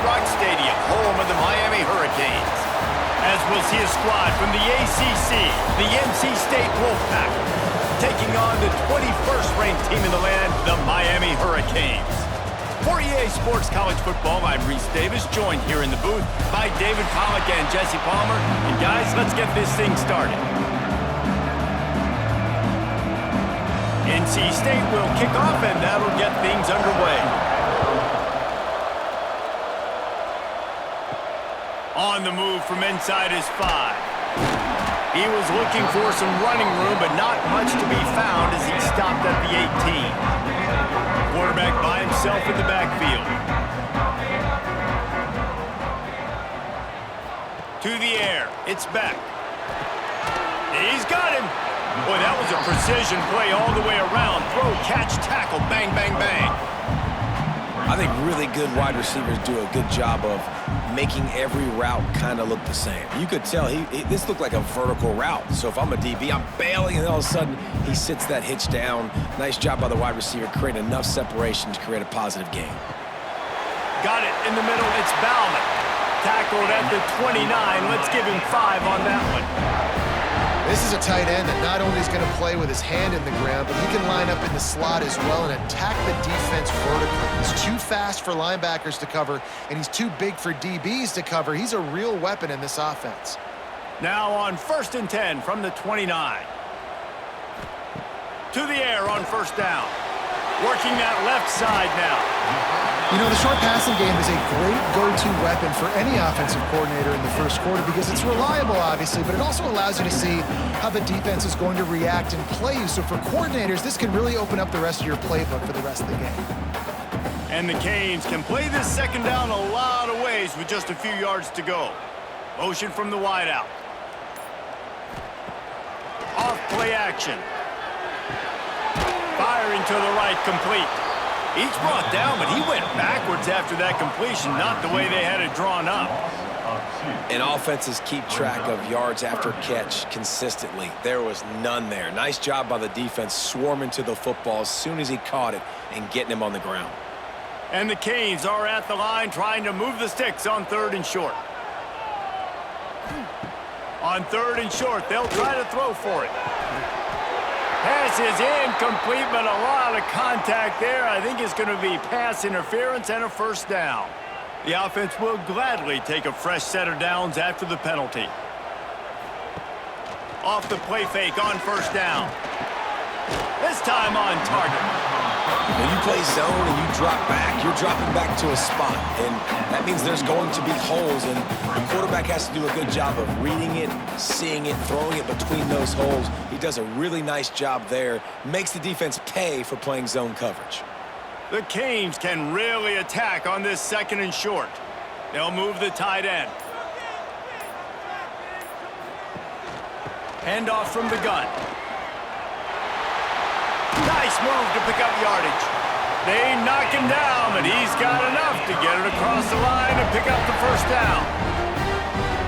Rock Stadium, home of the Miami Hurricanes. As we'll see a squad from the ACC, the NC State Wolfpack, taking on the 21st ranked team in the land, the Miami Hurricanes. For EA Sports College Football, I'm Reese Davis, joined here in the booth by David Pollack and Jesse Palmer. And guys, let's get this thing started. NC State will kick off, and that'll get things underway. On the move from inside his 5. He was looking for some running room, but not much to be found as he stopped at the 18. Quarterback by himself in the backfield. To the air. It's Beck. He's got him. Boy, that was a precision play all the way around. Throw, catch, tackle, bang, bang, bang. I think really good wide receivers do a good job of making every route kind of look the same. You could tell this looked like a vertical route. So if I'm a DB, I'm bailing, and all of a sudden he sits that hitch down. Nice job by the wide receiver, creating enough separation to create a positive gain. Got it in the middle. It's Bauman. Tackled at the 29. Let's give him 5 on that one. This is a tight end that not only is going to play with his hand in the ground, but he can line up in the slot as well and attack the defense vertically. He's too fast for linebackers to cover, and he's too big for DBs to cover. He's a real weapon in this offense. Now on 1st and 10 from the 29. To the air on 1st down. Working that left side now. You know, the short passing game is a great go-to weapon for any offensive coordinator in the first quarter because it's reliable, obviously, but it also allows you to see how the defense is going to react and play you. So for coordinators, this can really open up the rest of your playbook for the rest of the game. And the Canes can play this 2nd down a lot of ways with just a few yards to go. Motion from the wideout. Off play action. Firing to the right, complete. Each brought down, but he went backwards after that completion, not the way they had it drawn up. And offenses keep track of yards after catch consistently. There was none there. Nice job by the defense swarming to the football as soon as he caught it and getting him on the ground. And the Canes are at the line trying to move the sticks on 3rd and short. On 3rd and short, they'll try to throw for it. Pass is incomplete, but a lot of contact there. I think it's going to be pass interference and a 1st down. The offense will gladly take a fresh set of downs after the penalty. Off the play fake on 1st down. This time on target. When you play zone and you drop back, you're dropping back to a spot. And that means there's going to be holes, and the quarterback has to do a good job of reading it, seeing it, throwing it between those holes. He does a really nice job there. Makes the defense pay for playing zone coverage. The Canes can really attack on this 2nd and short. They'll move the tight end. Handoff from the gun. Nice move to pick up yardage. They knock him down, but he's got enough to get it across the line and pick up the 1st down.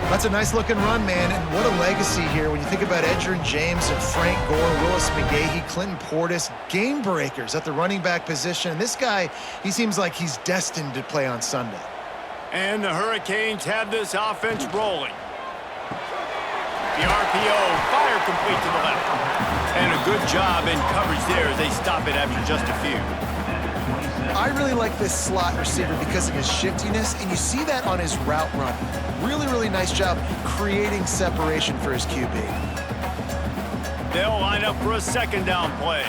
That's a nice-looking run, man, and what a legacy here when you think about Edgerrin James and Frank Gore, Willis McGahee, Clinton Portis, game breakers at the running back position. And this guy, he seems like he's destined to play on Sunday. And the Hurricanes have this offense rolling. The RPO, fire complete to the left. And a good job in coverage there as they stop it after just a few. I really like this slot receiver because of his shiftiness, and you see that on his route run. Really, really nice job creating separation for his QB. They'll line up for a 2nd down play.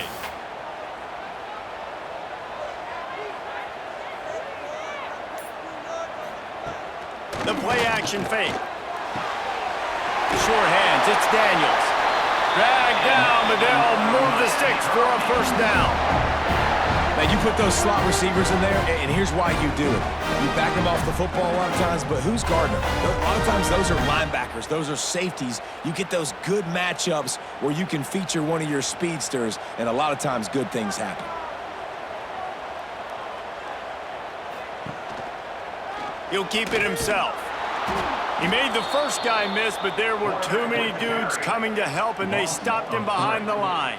The play action fake. Short hands, it's Daniels. Dragged down, but they'll move the sticks for a 1st down. Now, you put those slot receivers in there, and here's why you do it. You back them off the football a lot of times, but who's guarding them? A lot of times, those are linebackers. Those are safeties. You get those good matchups where you can feature one of your speedsters, and a lot of times, good things happen. He'll keep it himself. He made the first guy miss, but there were too many dudes coming to help, and they stopped him behind the line.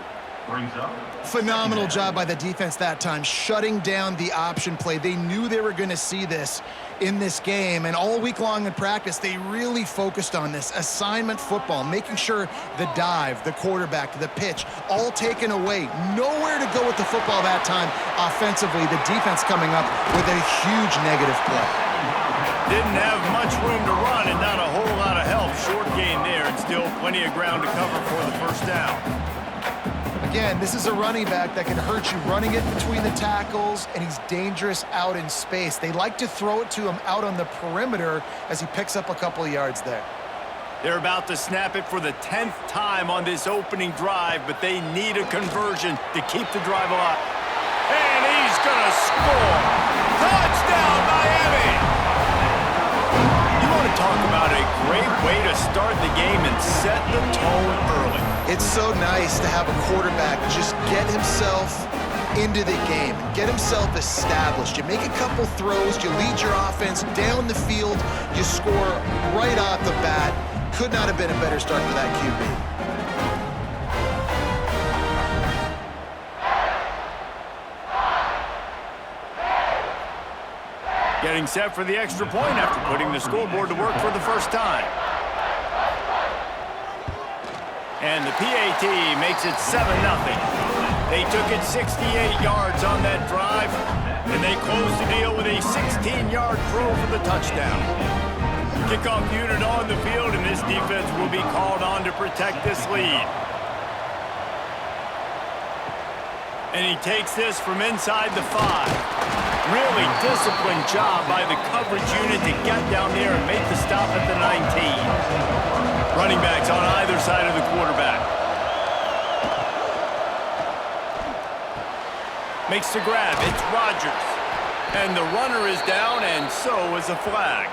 Phenomenal job by the defense that time, shutting down the option play. They knew they were going to see this in this game, and all week long in practice, they really focused on this assignment football, making sure the dive, the quarterback, the pitch, all taken away. Nowhere to go with the football that time offensively. The defense coming up with a huge negative play. Didn't have much room to run and not a whole lot of help. Short gain there and still plenty of ground to cover for the first down. Again, this is a running back that can hurt you running it between the tackles, and he's dangerous out in space. They like to throw it to him out on the perimeter as he picks up a couple of yards there. They're about to snap it for the 10th time on this opening drive, but they need a conversion to keep the drive alive. And he's going to score. Touchdown, Miami! You want to talk about a great way to start the game and set the tone early. It's so nice to have a quarterback just get himself into the game, get himself established. You make a couple throws, you lead your offense down the field, you score right off the bat. Could not have been a better start for that QB. Getting set for the extra point after putting the scoreboard to work for the first time. And the PAT makes it 7-0. They took it 68 yards on that drive, and they closed the deal with a 16-yard throw for the touchdown. Kickoff unit on the field, and this defense will be called on to protect this lead. And he takes this from inside the 5. Really disciplined job by the coverage unit to get down there and make the stop at the 19. Running backs on either side of the quarterback. Makes the grab. It's Rodgers. And the runner is down, and so is a flag.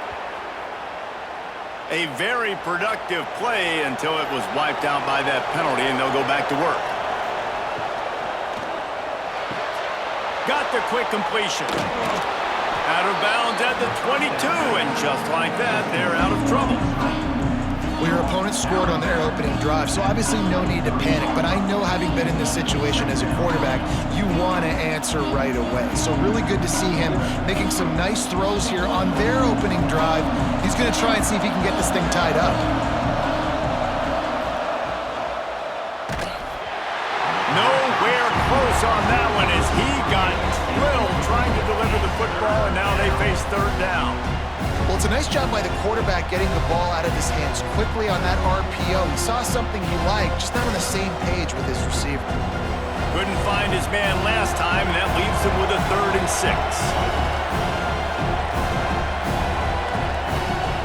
A very productive play until it was wiped out by that penalty, and they'll go back to work. Got the quick completion. Out of bounds at the 22, and just like that, they're out of trouble. Well, your opponent scored on their opening drive, so obviously no need to panic. But I know, having been in this situation as a quarterback, you want to answer right away. So really good to see him making some nice throws here on their opening drive. He's going to try and see if he can get this thing tied up. Nowhere close on that one as he got drilled trying to deliver the football, and now they face third down. Well, it's a nice job by the quarterback getting the ball out of his hands quickly on that RPO. He saw something he liked, just not on the same page with his receiver. Couldn't find his man last time, and that leaves him with a 3rd and 6.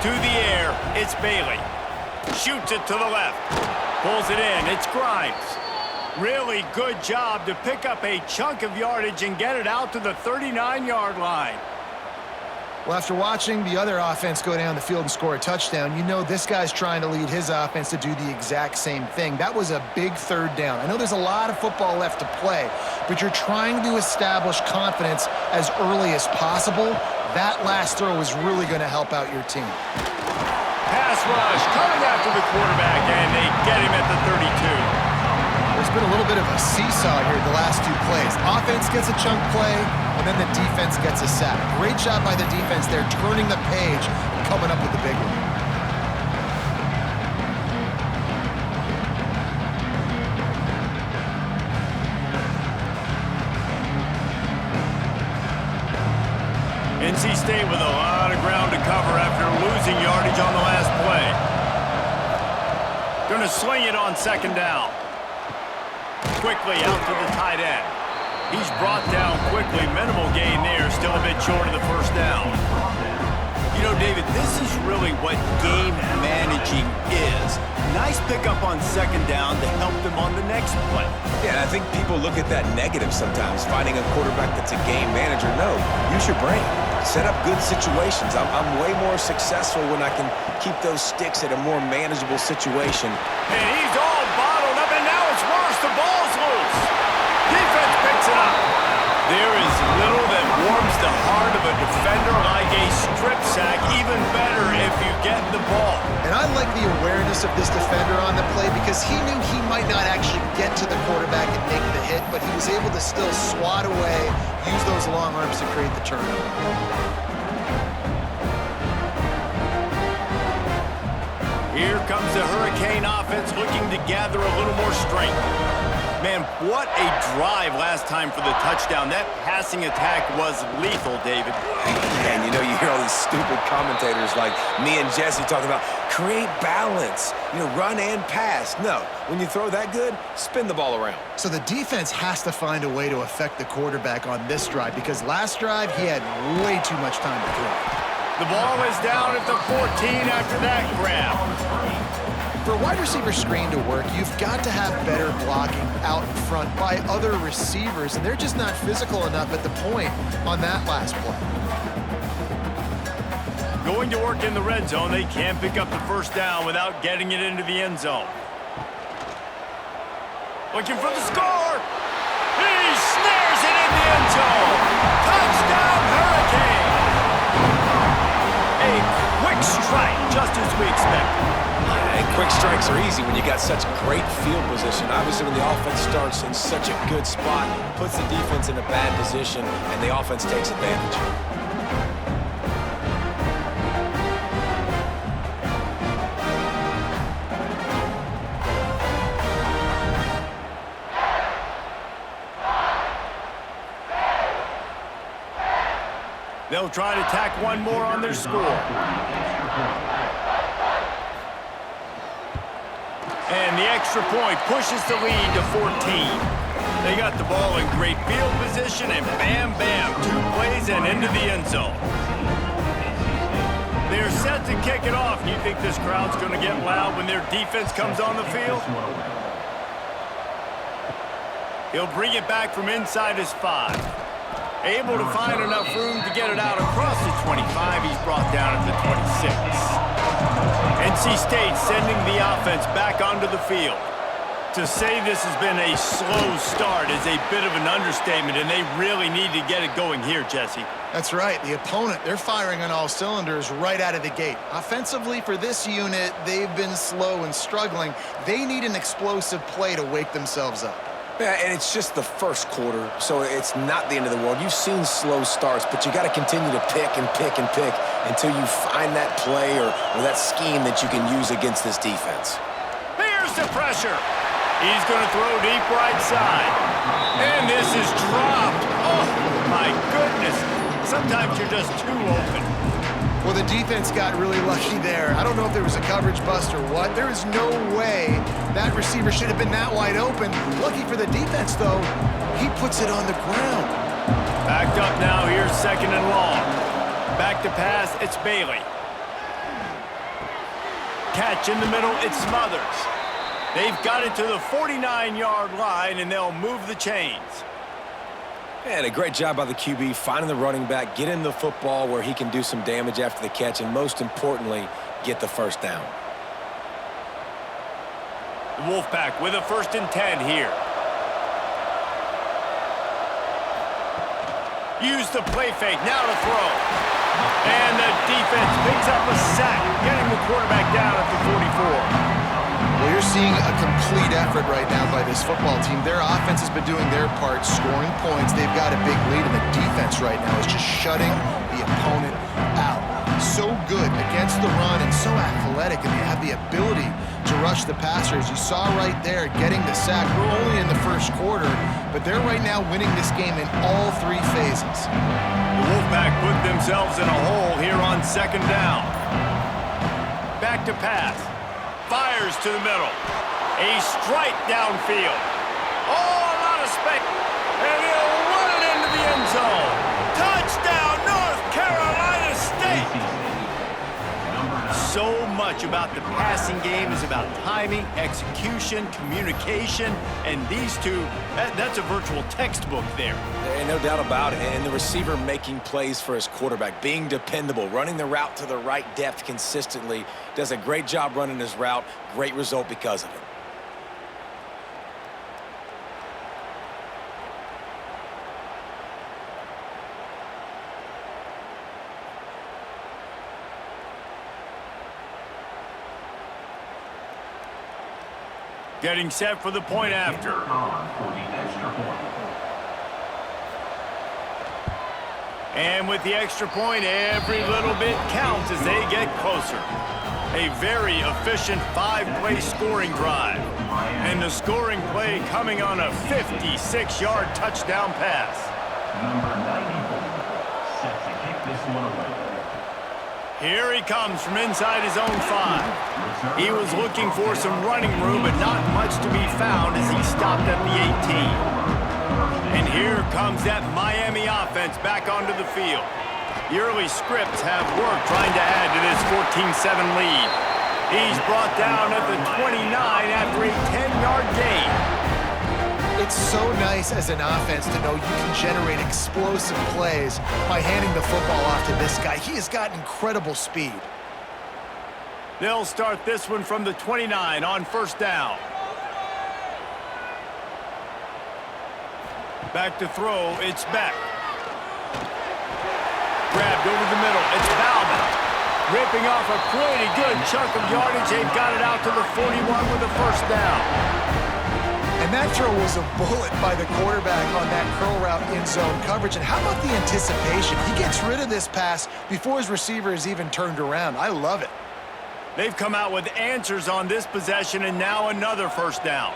To the air, it's Bailey. Shoots it to the left. Pulls it in, it's Grimes. Really good job to pick up a chunk of yardage and get it out to the 39-yard line. Well, after watching the other offense go down the field and score a touchdown, you know this guy's trying to lead his offense to do the exact same thing. That was a big 3rd down. I know there's a lot of football left to play, but you're trying to establish confidence as early as possible. That last throw is really going to help out your team. Pass rush coming after the quarterback, and they get him at the 32. There's been a little bit of a seesaw here the last 2 plays. Offense gets a chunk play, and then the defense gets a sack. Great job by the defense there, turning the page and coming up with the big one. NC State with a lot of ground to cover after losing yardage on the last play. Going to sling it on 2nd down. Quickly out to the tight end. He's brought down quickly. Minimal gain there. Still a bit short of the 1st down. You know, David, this is really what game managing is. Nice pickup on 2nd down to help them on the next play. Yeah, and I think people look at that negative sometimes, finding a quarterback that's a game manager. No, use your brain. Set up good situations. I'm way more successful when I can keep those sticks at a more manageable situation. And he's all bottled up, and now it's worse. The ball's loose. Defense picks it up. There is little that warms the heart of a defender like a strip sack, even better if you get the ball. And I like the awareness of this defender on the play because he knew he might not actually get to the quarterback and make the hit, but he was able to still swat away, use those long arms to create the turnover. Here comes the Hurricane offense looking to gather a little more strength. Man, what a drive last time for the touchdown. That passing attack was lethal, David. And you know, you hear all these stupid commentators like me and Jesse talking about create balance, you know, run and pass. No, when you throw that good, spin the ball around. So the defense has to find a way to affect the quarterback on this drive because last drive he had way too much time to throw. The ball is down at the 14 after that grab. For a wide receiver screen to work, you've got to have better blocking out in front by other receivers, and they're just not physical enough at the point on that last play. Going to work in the red zone, they can't pick up the first down without getting it into the end zone. Looking for the score. He snares it in the end zone. Touchdown, Hurricane. A quick strike, just as we expected. And quick strikes are easy when you got such great field position. Obviously, when the offense starts in such a good spot, puts the defense in a bad position, and the offense takes advantage. They'll try to tack one more on their score. And the extra point pushes the lead to 14. They got the ball in great field position, and bam, bam, 2 plays and into the end zone. They're set to kick it off. Do you think this crowd's going to get loud when their defense comes on the field? He'll bring it back from inside his 5. Able to find enough room to get it out across the 25. He's brought down at the 26. NC State sending the offense back onto the field. To say this has been a slow start is a bit of an understatement, and they really need to get it going here, Jesse. That's right. The opponent, they're firing on all cylinders right out of the gate. Offensively, for this unit, they've been slow and struggling. They need an explosive play to wake themselves up. Yeah, and it's just the first quarter, so it's not the end of the world. You've seen slow starts, but you got to continue to pick and pick and pick until you find that play or that scheme that you can use against this defense. Here's the pressure. He's going to throw deep right side. And this is dropped. Oh, my goodness. Sometimes you're just too open. Well, the defense got really lucky there. I don't know if there was a coverage bust or what. There is no way that receiver should have been that wide open. Lucky for the defense, though, he puts it on the ground. Backed up now. Here's 2nd and long. Back to pass. It's Bailey. Catch in the middle. It's Smothers. They've got it to the 49-yard line, and they'll move the chains. And a great job by the QB finding the running back, getting the football where he can do some damage after the catch, and most importantly, get the first down. The Wolfpack with a 1st and 10 here. Use the play fake, now to throw. And the defense picks up a sack, getting the quarterback down at the 44. Well, you're seeing a complete effort right now by this football team. Their offense has been doing their part, scoring points. They've got a big lead, and the defense right now is just shutting the opponent out. So good against the run and so athletic, and they have the ability to rush the passers. You saw right there getting the sack. We're only in the first quarter, but they're right now winning this game in all 3 phases. The Wolfpack put themselves in a hole here on 2nd down. Back to pass. Fires to the middle. A strike downfield. Oh, a lot of space. And he'll run it into the end zone. Touchdown, North Carolina State. So much about the passing game is about timing, execution, communication, and these two, that's a virtual textbook there. Ain't no doubt about it. And the receiver making plays for his quarterback, being dependable, running the route to the right depth consistently, does a great job running his route. Great result because of it. Getting set for the point after. And with the extra point, every little bit counts as they get closer. A very efficient 5-play scoring drive. And the scoring play coming on a 56-yard touchdown pass. Number 94, set to kick this one away. Here he comes from inside his own 5. He was looking for some running room, but not much to be found as he stopped at the 18. And here comes that Miami offense back onto the field. The early scripts have worked trying to add to this 14-7 lead. He's brought down at the 29 after a 10-yard gain. It's so nice as an offense to know you can generate explosive plays by handing the football off to this guy. He has got incredible speed. They'll start this one from the 29 on first down. Back to throw, it's Beck. Grabbed over the middle, it's Bauman. Ripping off a pretty good chunk of yardage. They've got it out to the 41 with a first down. And that throw was a bullet by the quarterback on that curl route in zone coverage. And how about the anticipation? He gets rid of this pass before his receiver is even turned around. I love it. They've come out with answers on this possession, and now another first down.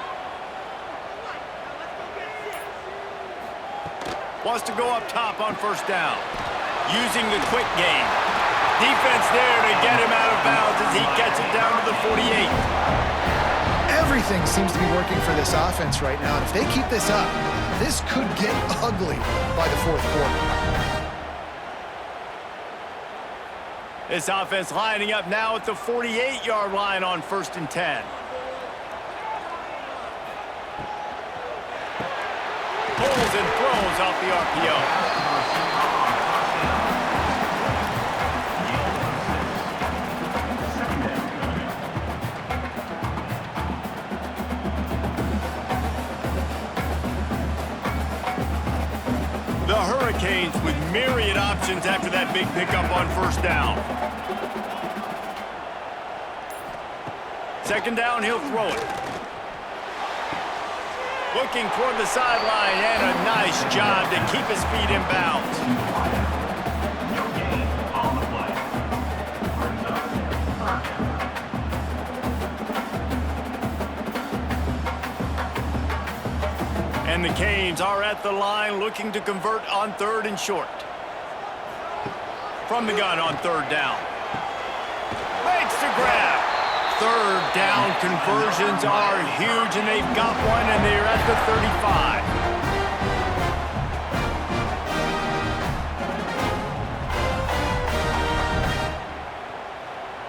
Wants to go up top on first down. Using the quick game. Defense there to get him out of bounds as he gets it down to the 48. Everything seems to be working for this offense right now. And if they keep this up, this could get ugly by the fourth quarter. This offense lining up now at the 48-yard line on first and 10. Pulls and throws off the RPO. The Hurricanes with myriad options after that big pickup on first down. Second down, he'll throw it. Looking toward the sideline, and a nice job to keep his feet in bounds. No gain on the play. Brings up third down. And the Canes are at the line looking to convert on third and short. From the gun on third down. Makes the grab. Third down conversions are huge, and they've got one, and they're at the 35.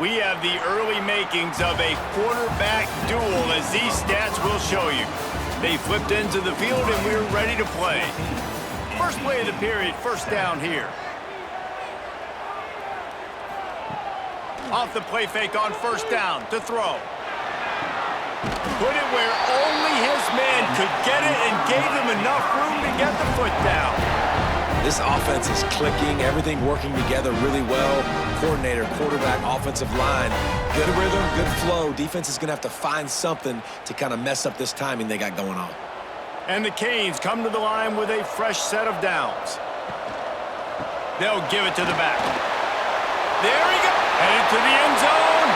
We have the early makings of a quarterback duel, as these stats will show you. They flipped into the field, and we're ready to play. First play of the period, first down here. Off the play fake on first down to throw. Put it where only his man could get it and gave him enough room to get the foot down. This offense is clicking, everything working together really well. Coordinator, quarterback, offensive line. Good rhythm, good flow. Defense is going to have to find something to kind of mess up this timing they got going on. And the Canes come to the line with a fresh set of downs. They'll give it to the back. There he goes. Headed to the end zone.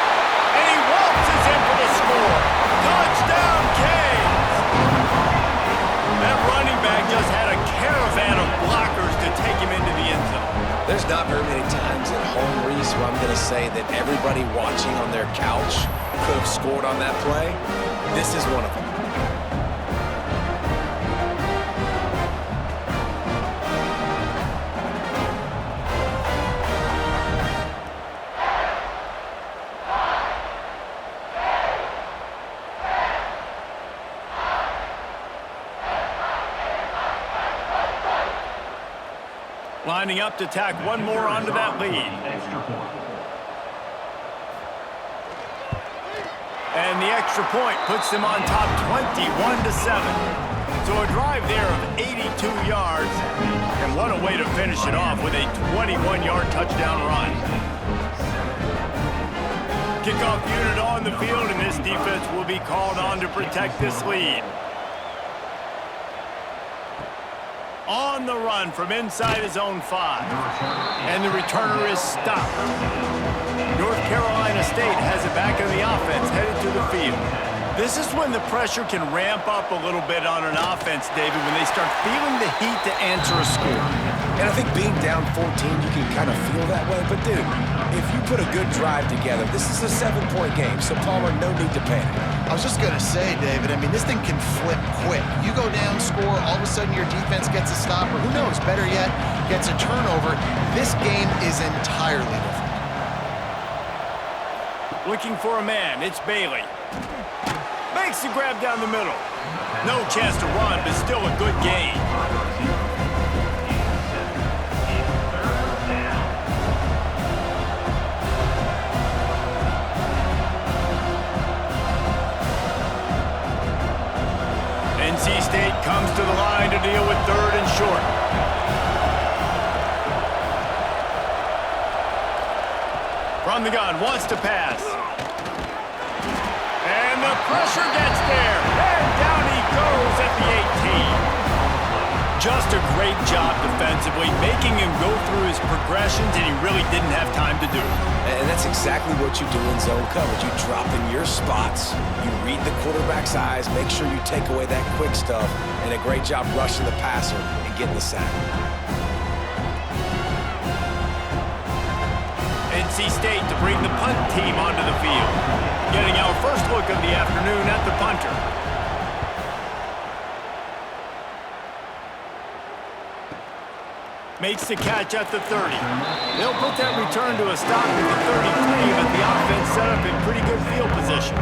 And he waltzes in for the score. Touchdown, Canes! That running back just had a caravan of blockers to take him into the end zone. There's not very many times at home, Reese, where I'm going to say that everybody watching on their couch could have scored on that play. This is one of them. Lining up to tack one more onto that lead. Extra point. And the extra point puts them on top 21-7. So a drive there of 82 yards. And what a way to finish it off with a 21-yard touchdown run. Kickoff unit on the field, and this defense will be called on to protect this lead. On the run from inside his own 5. And the returner is stopped. North Carolina State has it back in the offense, headed to the field. This is when the pressure can ramp up a little bit on an offense, David, when they start feeling the heat to answer a score. And I think being down 14, you can kind of feel that way. But, dude, if you put a good drive together, this is a 7-point game, so, Palmer, no need to panic. I was just going to say, David, I mean, this thing can flip quick. You go down, score, all of a sudden your defense gets a stop, or who knows, better yet, gets a turnover. This game is entirely different. Looking for a man, it's Bailey. Makes the grab down the middle. No chance to run, but still a good gain. NC State comes to the line to deal with 3rd and short. From the gun, wants to pass. And the pressure gets there. And down he goes at the 18. Just a great job defensively, making him go through his progressions, and he really didn't have time to do it. And that's exactly what you do in zone coverage. You drop in your spots, you read the quarterback's eyes, make sure you take away that quick stuff, and a great job rushing the passer and getting the sack. NC State to bring the punt team onto the field. Getting our first look of the afternoon at the punter. Makes the catch at the 30. They'll put that return to a stop at the 33, but the offense set up in pretty good field position.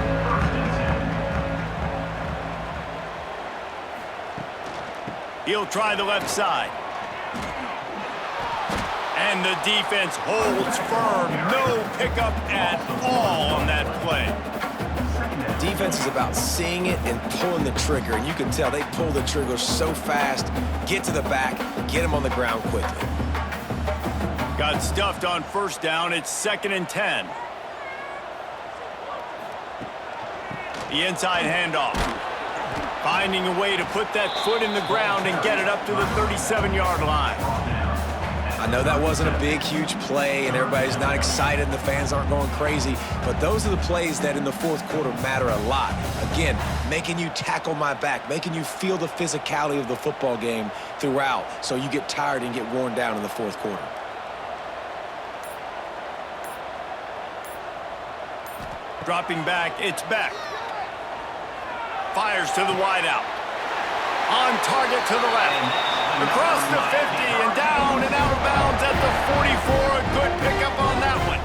He'll try the left side. And the defense holds firm. No pickup at all on that play. Defense is about seeing it and pulling the trigger, and you can tell they pull the trigger so fast, get to the back, get him on the ground quickly. Got stuffed on 1st down. It's 2nd and 10. The inside handoff. Finding a way to put that foot in the ground and get it up to the 37-yard line. I know that wasn't a big, huge play, and everybody's not excited, and the fans aren't going crazy, but those are the plays that in the 4th quarter matter a lot. Again, making you tackle my back, making you feel the physicality of the football game throughout, so you get tired and get worn down in the 4th quarter. Dropping back, it's Beck. Fires to the wideout. On target to the left. Across the 50 and down and out of bounds at the 44. A good pickup on that one.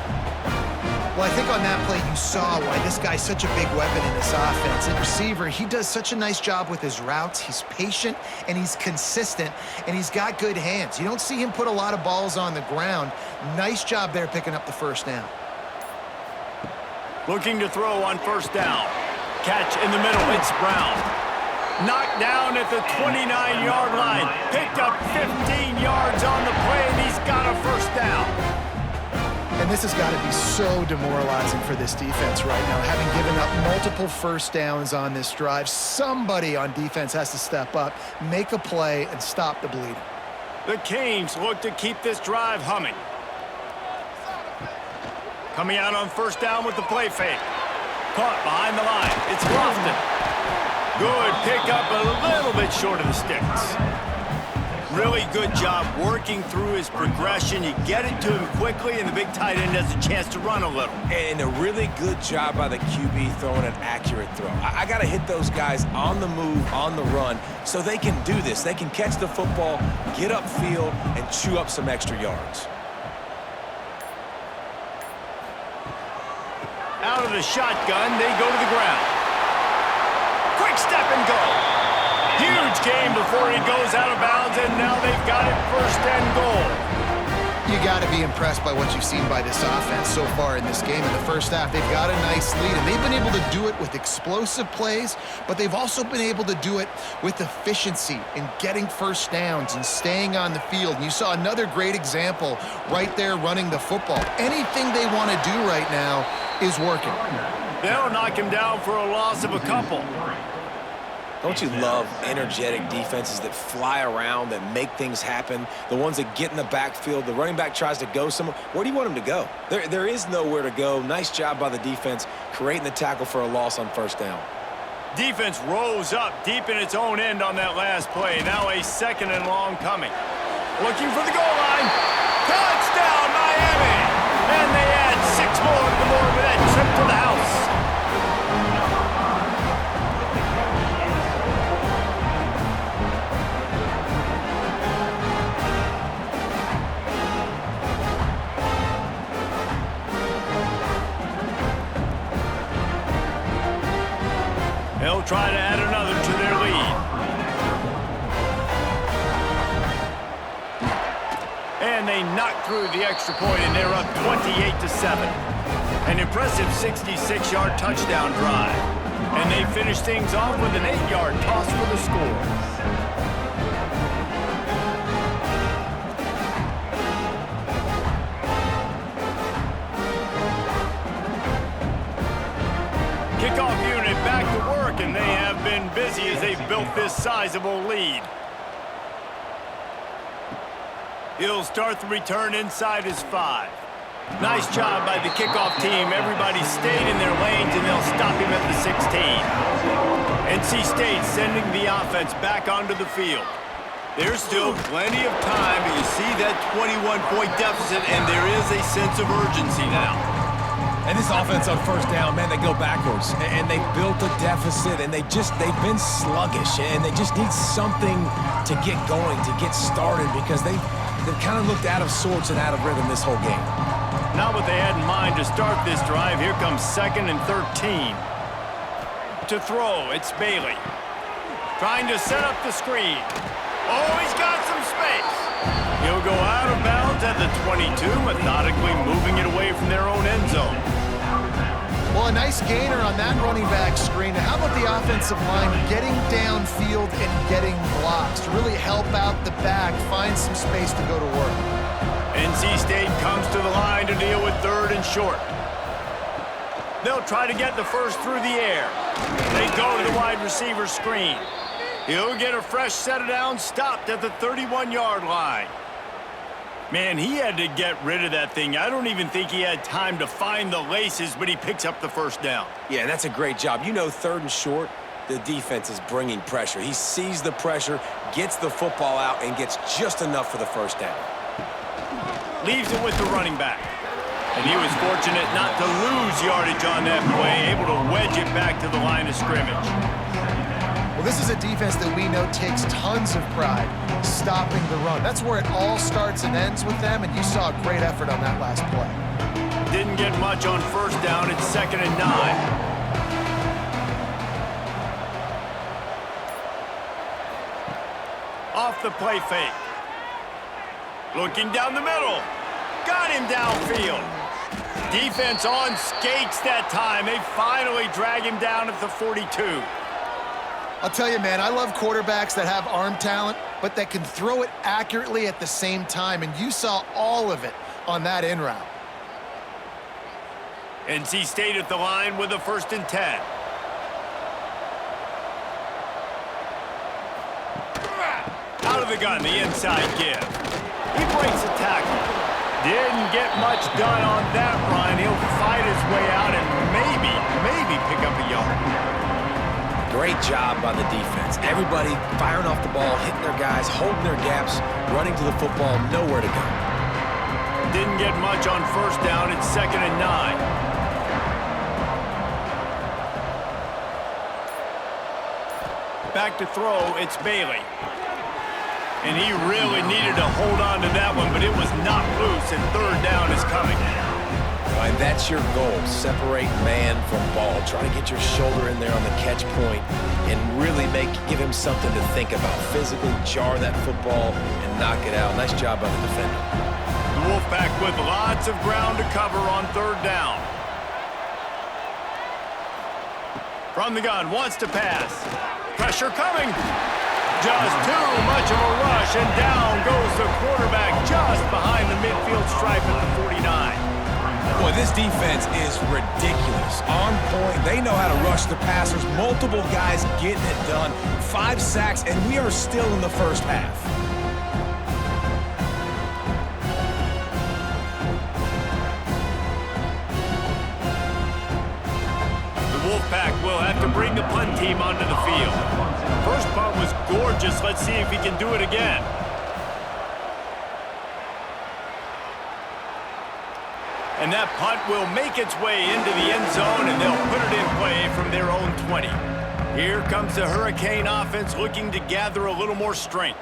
Well, I think on that play you saw why this guy's such a big weapon in this offense. At receiver, he does such a nice job with his routes. He's patient, and he's consistent, and he's got good hands. You don't see him put a lot of balls on the ground. Nice job there picking up the 1st down. Looking to throw on 1st down. Catch in the middle. It's Brown. Knocked down at the 29-yard line. Picked up 15 yards on the play, and he's got a 1st down. And this has got to be so demoralizing for this defense right now, having given up multiple 1st downs on this drive. Somebody on defense has to step up, make a play, and stop the bleeding. The Canes look to keep this drive humming. Coming out on 1st down with the play fake. Caught behind the line. It's Lofton. Good pickup, a little bit short of the sticks. Really good job working through his progression. You get it to him quickly, and the big tight end has a chance to run a little. And a really good job by the QB throwing an accurate throw. I got to hit those guys on the move, on the run, so they can do this. They can catch the football, get upfield, and chew up some extra yards. Out of the shotgun, they go to the ground. Quick step and go. Huge gain before he goes out of bounds, and now they've got it 1st and goal. You got to be impressed by what you've seen by this offense so far in this game. In the 1st half, they've got a nice lead, and they've been able to do it with explosive plays, but they've also been able to do it with efficiency and getting 1st downs and staying on the field. And you saw another great example right there running the football. Anything they want to do right now, is working. They'll knock him down for a loss of a couple. Don't you love energetic defenses that fly around, that make things happen? The ones that get in the backfield, the running back tries to go somewhere. Where do you want him to go? There is nowhere to go. Nice job by the defense, creating the tackle for a loss on first down. Defense rose up deep in its own end on that last play. Now a 2nd and long coming. Looking for the goal line. Touchdown, Miami! And they add 6 more to the board with that trip to the house. They'll try to add another to their lead. And they knock through the extra point, and they're up 28-7. An impressive 66-yard touchdown drive. And they finish things off with an 8-yard toss for the score. Kickoff unit back to work, and they have been busy as they've built this sizable lead. He'll start the return inside his 5. Nice job by the kickoff team. Everybody stayed in their lanes, and they'll stop him at the 16. NC State sending the offense back onto the field. There's still plenty of time, but you see that 21-point deficit, and there is a sense of urgency now. And this offense on first down, man, they go backwards. And they built a deficit, and they've been sluggish. And they just need something to get going, to get started, because they've kind of looked out of sorts and out of rhythm this whole game. Not what they had in mind to start this drive. Here comes 2nd and 13. To throw, it's Bailey. Trying to set up the screen. Oh, he's got some space. He'll go out of bounds at the 22, methodically moving it away from their own end zone. Well, a nice gainer on that running back screen. How about the offensive line getting downfield and getting blocks to really help out the back, find some space to go to work? NC State comes to the line to deal with 3rd and short. They'll try to get the first through the air. They go to the wide receiver screen. He'll get a fresh set of downs, stopped at the 31-yard line. Man, he had to get rid of that thing. I don't even think he had time to find the laces, but he picks up the first down. Yeah, that's a great job. You know, 3rd and short, the defense is bringing pressure. He sees the pressure, gets the football out, and gets just enough for the first down. Leaves it with the running back. And he was fortunate not to lose yardage on that play, able to wedge it back to the line of scrimmage. Well, this is a defense that we know takes tons of pride stopping the run. That's where it all starts and ends with them, and you saw a great effort on that last play. Didn't get much on first down. It's 2nd and 9. Off the play fake. Looking down the middle. Got him downfield. Defense on skates that time. They finally drag him down at the 42. I'll tell you, man, I love quarterbacks that have arm talent, but that can throw it accurately at the same time, and you saw all of it on that in route. NC State at the line with a 1st and 10. Out of the gun, the inside give. He breaks the tackle. Didn't get much done on that run. He'll fight his way out and maybe pick up a yard. Great job by the defense. Everybody firing off the ball, hitting their guys, holding their gaps, running to the football, nowhere to go. Didn't get much on first down. It's 2nd and 9. Back to throw, it's Bailey. And he really needed to hold on to that one, but it was not loose, and 3rd down is coming. And that's your goal, separate man from ball. Try to get your shoulder in there on the catch point and really give him something to think about. Physically jar that football and knock it out. Nice job by the defender. The Wolfpack with lots of ground to cover on 3rd down. From the gun, wants to pass. Pressure coming. Just too much of a rush, and down goes the quarterback just behind the midfield stripe at the 49. Boy, This defense is ridiculous. On point, they know how to rush the passers. Multiple guys getting it done. 5 sacks, and we are still in the first half. The Wolfpack will have to bring the punt team onto the field. First punt was gorgeous. Let's see if he can do it again. And that punt will make its way into the end zone, and they'll put it in play from their own 20. Here comes the Hurricane offense looking to gather a little more strength.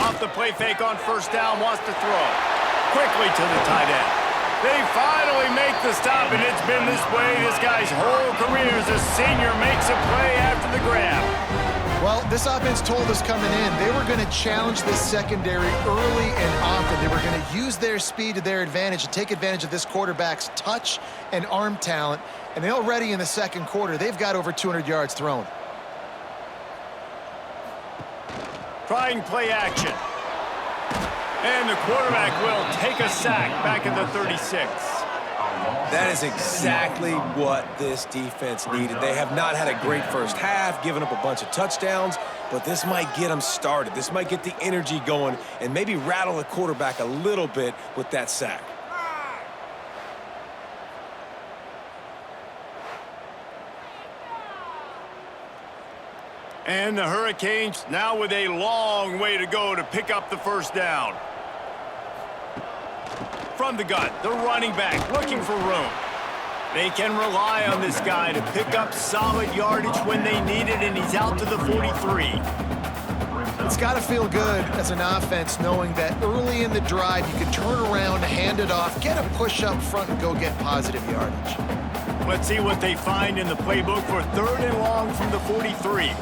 Off the play fake on first down, wants to throw. Quickly to the tight end. They finally make the stop, and it's been this way this guy's whole career as a senior makes a play after the grab. Well, this offense told us coming in they were going to challenge this secondary early and often. They were going to use their speed to their advantage and take advantage of this quarterback's touch and arm talent. And they already in the second quarter, they've got over 200 yards thrown. Trying play action. And the quarterback will take a sack back at the 36. That is exactly what this defense needed. They have not had a great first half, given up a bunch of touchdowns, but this might get them started. This might get the energy going and maybe rattle the quarterback a little bit with that sack. And the Hurricanes now with a long way to go to pick up the first down. From the gun, the running back looking for room. They can rely on this guy to pick up solid yardage when they need it, and he's out to the 43. It's got to feel good as an offense knowing that early in the drive you can turn around, hand it off, get a push up front, and go get positive yardage. Let's see what they find in the playbook for 3rd and long from the 43.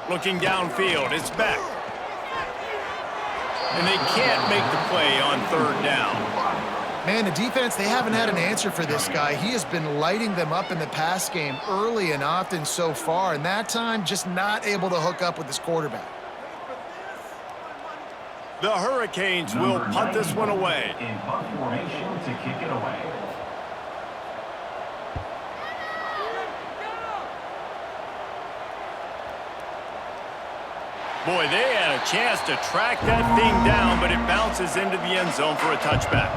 Looking downfield, it's back. And they can't make the play on 3rd down. Man, the defense, they haven't had an answer for this guy. He has been lighting them up in the pass game early and often so far, and that time just not able to hook up with his quarterback. The Hurricanes will punt this one away. In punt formation to kick it away. Boy, they had a chance to track that thing down, but it bounces into the end zone for a touchback.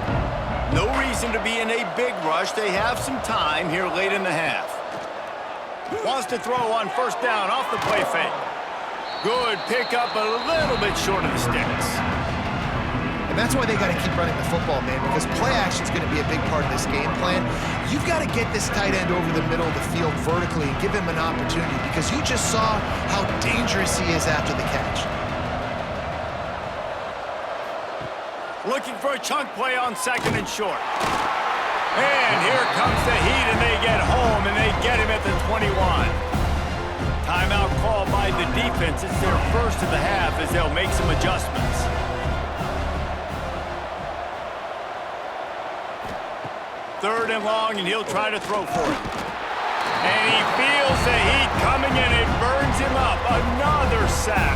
No reason to be in a big rush. They have some time here late in the half. Wants to throw on first down off the play fake. Good pickup, a little bit short of the sticks. And that's why they got to keep running the football, man, because play action is going to be a big part of this game plan. You've got to get this tight end over the middle of the field vertically and give him an opportunity, because you just saw how dangerous he is after the catch. Looking for a chunk play on 2nd and short. And here comes the heat, and they get home, and they get him at the 21. Timeout called by the defense. It's their first of the half as they'll make some adjustments. Third and long, and he'll try to throw for it. And he feels the heat coming, and it burns him up. Another sack.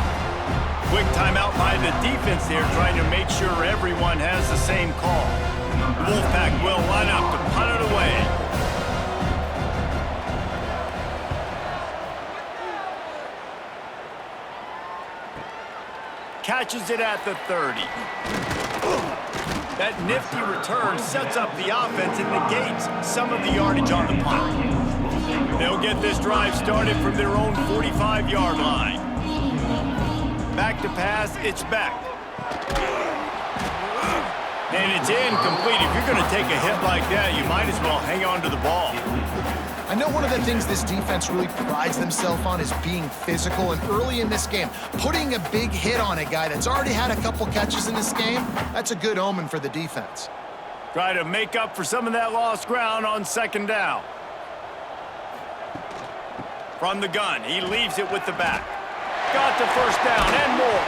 Quick timeout by the defense there, trying to make sure everyone has the same call. The Wolfpack will line up to punt it away. Catches it at the 30. That nifty return sets up the offense and negates some of the yardage on the punt. They'll get this drive started from their own 45-yard line. Back to pass, it's back. And it's incomplete. If you're going to take a hit like that, you might as well hang on to the ball. I know one of the things this defense really prides themselves on is being physical, and early in this game, putting a big hit on a guy that's already had a couple catches in this game, that's a good omen for the defense. Try to make up for some of that lost ground on 2nd down. From the gun, he leaves it with the back. Got the first down and more.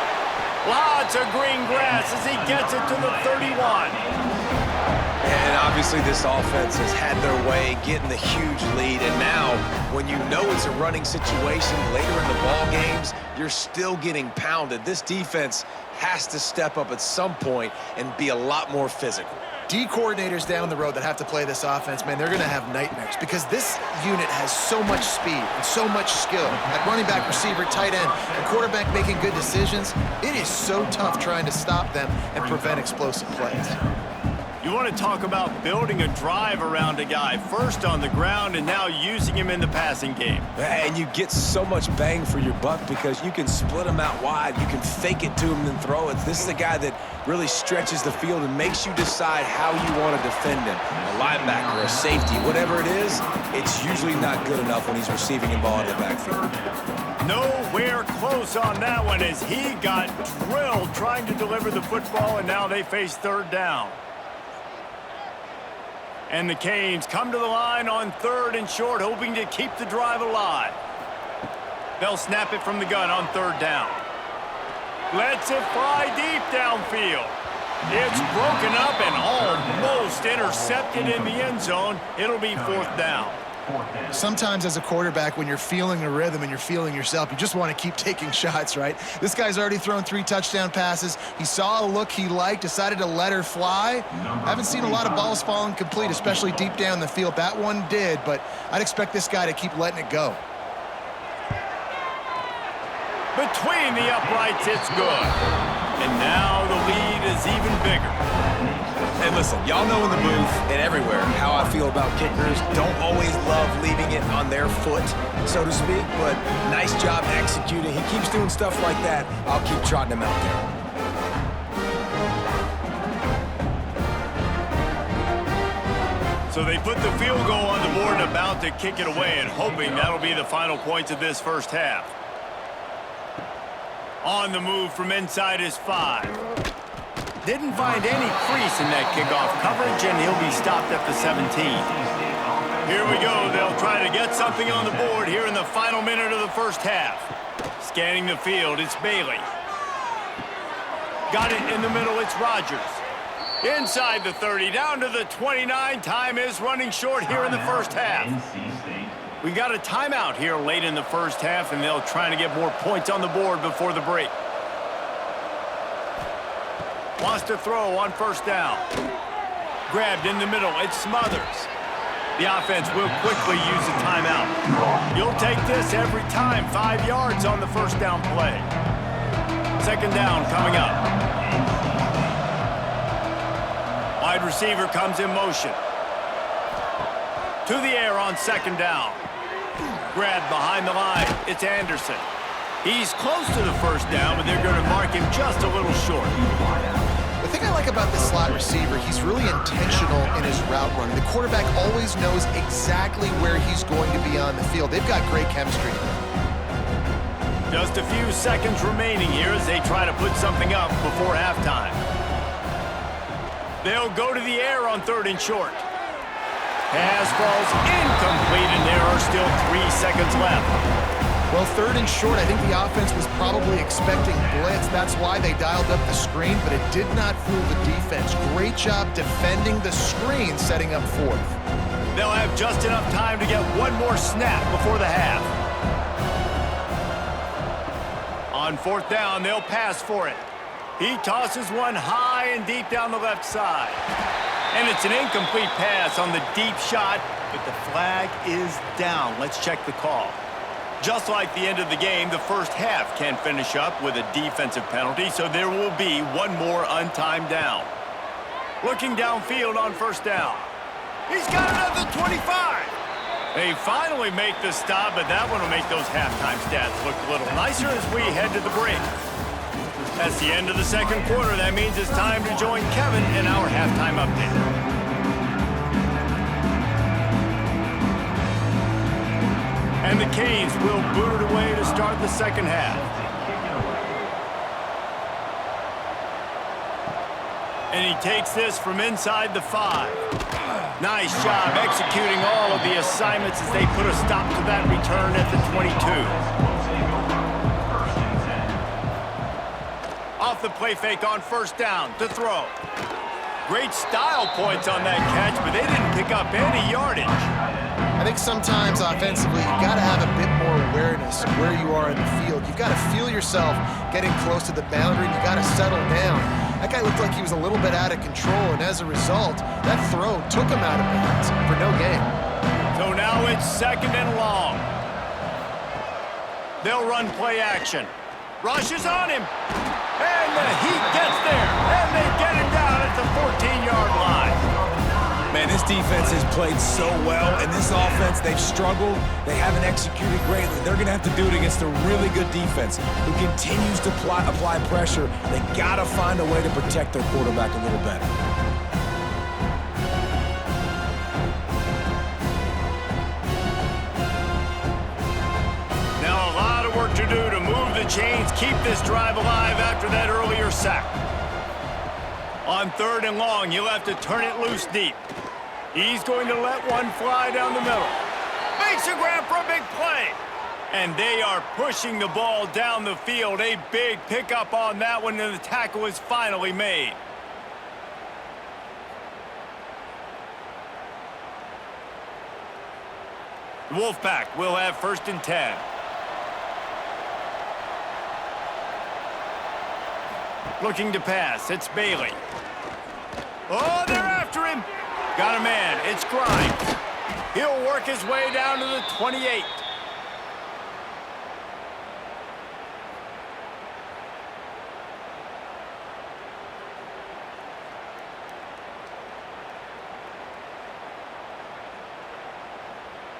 Lots of green grass as he gets it to the 31. And obviously this offense has had their way getting the huge lead, and now when you know it's a running situation later in the ball games, you're still getting pounded. This defense has to step up at some point and be a lot more physical. D coordinators down the road that have to play this offense, man, they're going to have nightmares because this unit has so much speed and so much skill at running back, receiver, tight end, and quarterback making good decisions. It is so tough trying to stop them and prevent explosive plays. You want to talk about building a drive around a guy, first on the ground and now using him in the passing game. And you get so much bang for your buck because you can split him out wide. You can fake it to him and throw it. This is a guy that really stretches the field and makes you decide how you want to defend him. A linebacker, a safety, whatever it is, it's usually not good enough when he's receiving the ball in the backfield. Nowhere close on that one as he got drilled trying to deliver the football, and now they face third down. And the Canes come to the line on 3rd and short, hoping to keep the drive alive. They'll snap it from the gun on 3rd down. Lets it fly deep downfield. It's broken up and almost intercepted in the end zone. It'll be 4th down. Sometimes as a quarterback, when you're feeling a rhythm and you're feeling yourself, you just want to keep taking shots, right? This guy's already thrown 3 touchdown passes. He saw a look he liked, decided to let her fly. I haven't seen a lot of balls falling complete, especially deep down the field. That one did, but I'd expect this guy to keep letting it go. Between the uprights, it's good. And now the lead is even bigger. And listen, y'all know in the booth and everywhere how I feel about kickers. Don't always love leaving it on their foot, so to speak, but nice job executing. He keeps doing stuff like that. I'll keep trotting him out there. So they put the field goal on the board and about to kick it away and hoping that'll be the final points of this first half. On the move from inside is 5. Didn't find any crease in that kickoff coverage, and he'll be stopped at the 17. Here we go. They'll try to get something on the board here in the final minute of the first half. Scanning the field, it's Bailey. Got it in the middle, it's Rogers. Inside the 30, down to the 29. Time is running short here in the first half. We got a timeout here late in the first half, and they'll try to get more points on the board before the break. Wants to throw on 1st down. Grabbed in the middle, it's Smothers. The offense will quickly use a timeout. You'll take this every time. 5 yards on the 1st down play. 2nd down coming up. Wide receiver comes in motion. To the air on 2nd down. Grabbed behind the line. It's Anderson. He's close to the 1st down, but they're going to mark him just a little short. The thing I like about this slot receiver, he's really intentional in his route running. The quarterback always knows exactly where he's going to be on the field. They've got great chemistry. Just a few seconds remaining here as they try to put something up before halftime. They'll go to the air on 3rd and short. Pass falls incomplete, and there are still 3 seconds left. Well, 3rd and short, I think the offense was probably expecting blitz. That's why they dialed up the screen, but it did not fool the defense. Great job defending the screen, setting up 4th. They'll have just enough time to get one more snap before the half. On 4th down, they'll pass for it. He tosses one high and deep down the left side. And it's an incomplete pass on the deep shot, but the flag is down. Let's check the call. Just like the end of the game, the first half can finish up with a defensive penalty, so there will be one more untimed down. Looking downfield on 1st down. He's got another 25. They finally make the stop, but that one will make those halftime stats look a little nicer as we head to the break. That's the end of the 2nd quarter. That means it's time to join Kevin in our halftime update. And the Canes will boot it away to start the 2nd half. And he takes this from inside the 5. Nice job executing all of the assignments as they put a stop to that return at the 22. Off the play fake on 1st down to throw. Great style points on that catch, but they didn't pick up any yardage. I think sometimes offensively, you've got to have a bit more awareness of where you are in the field. You've got to feel yourself getting close to the boundary. You've got to settle down. That guy looked like he was a little bit out of control, and as a result, that throw took him out of bounds for no gain. So now it's 2nd and long. They'll run play action. Rush is on him. And the Heat gets there. And they get him down at the 14-yard line. Man, this defense has played so well, and this offense, they've struggled. They haven't executed greatly. They're going to have to do it against a really good defense who continues to apply pressure. They got to find a way to protect their quarterback a little better. Now a lot of work to do to move the chains, keep this drive alive after that earlier sack. On 3rd and long, he'll have to turn it loose deep. He's going to let one fly down the middle. Makes a grab for a big play. And they are pushing the ball down the field. A big pickup on that one, and the tackle is finally made. The Wolfpack will have 1st and 10. Looking to pass, it's Bailey. Oh, they're after him. Got a man, it's Grimes. He'll work his way down to the 28.